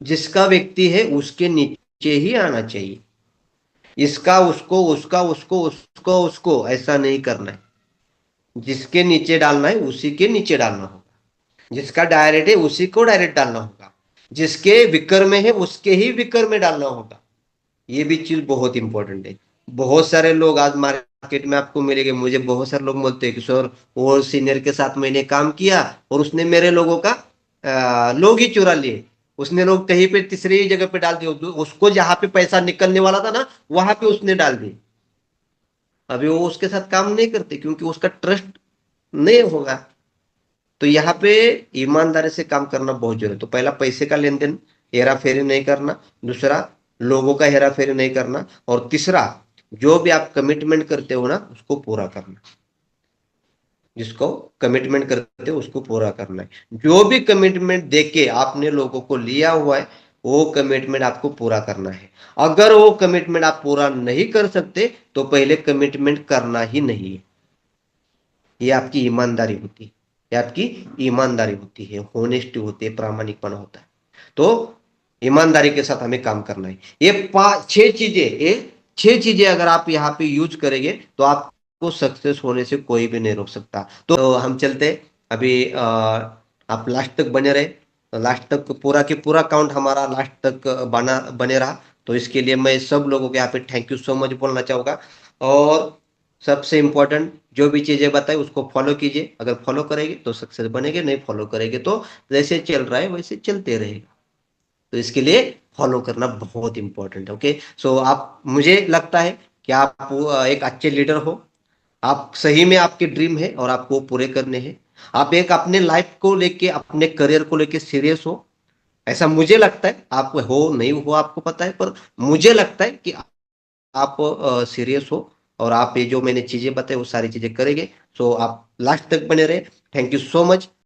जिसका व्यक्ति है उसके नीचे ही आना चाहिए। इसका उसको, उसका उसको, उसको उसको, ऐसा नहीं करना है। जिसके नीचे डालना है उसी के नीचे डालना होगा, जिसका डायरेक्ट है उसी को डायरेक्ट डालना होगा, जिसके विकर में है उसके ही विकर में डालना होगा। ये भी चीज बहुत इंपॉर्टेंट है। बहुत सारे लोग आज मार्केट में आपको मिलेंगे, मुझे बहुत सारे लोग बोलते हैं कि सर वो सीनियर के साथ मैंने काम किया और उसने मेरे लोगों का लोग ही चुरा लिए, उसने लोग कहीं पे तीसरी जगह पे डाल दिए, उसको जहां पे पैसा निकलने वाला था ना वहां पे उसने डाल दिए। अभी वो उसके साथ काम नहीं करते क्योंकि उसका ट्रस्ट नहीं होगा। तो यहाँ पे ईमानदारी से काम करना बहुत जरूरी है। तो पहला, पैसे का लेन देन, हेरा फेरी नहीं करना। दूसरा, लोगों का हेरा फेरी नहीं करना। और तीसरा, जो भी आप कमिटमेंट करते हो ना उसको पूरा करना, जिसको कमिटमेंट करते हो उसको पूरा करना है। जो भी कमिटमेंट देके आपने लोगों को लिया हुआ है वो कमिटमेंट आपको पूरा करना है। अगर वो कमिटमेंट आप पूरा नहीं कर सकते तो पहले कमिटमेंट करना ही नहीं है। ये आपकी ईमानदारी होती है, ये आपकी ईमानदारी होती है, होनेस्टी होती है, प्रामाणिकपना होता है। तो ईमानदारी के साथ हमें काम करना है। ये पांच छह चीजें, ये छह चीजें अगर आप यहाँ पे यूज करेंगे तो आपको सक्सेस होने से कोई भी नहीं रोक सकता। तो हम चलते अभी आप लास्ट तक बने रहे, लास्ट तक पूरा के पूरा काउंट हमारा लास्ट तक बना बने रहा। तो इसके लिए मैं सब लोगों को यहाँ पे थैंक यू सो मच बोलना चाहूंगा। और सबसे इंपॉर्टेंट, जो भी चीजें बताई उसको फॉलो कीजिए। अगर फॉलो करेंगे तो सक्सेस बनेंगे, नहीं फॉलो करेंगे तो जैसे चल रहा है वैसे चलते रहेगा। तो इसके लिए फॉलो करना बहुत इंपॉर्टेंट है। ओके, सो आप, मुझे लगता है कि आप एक अच्छे लीडर हो। आप सही में, आपके ड्रीम है और आपको पूरे करने हैं। आप एक अपने लाइफ को लेके, अपने करियर को लेके सीरियस हो, ऐसा मुझे लगता है। आप हो नहीं हो आपको पता है, पर मुझे लगता है कि आप सीरियस हो और आप ये जो मैंने चीजें बताई वो सारी चीजें करेंगे। सो आप लास्ट तक बने रहे। Thank you so much.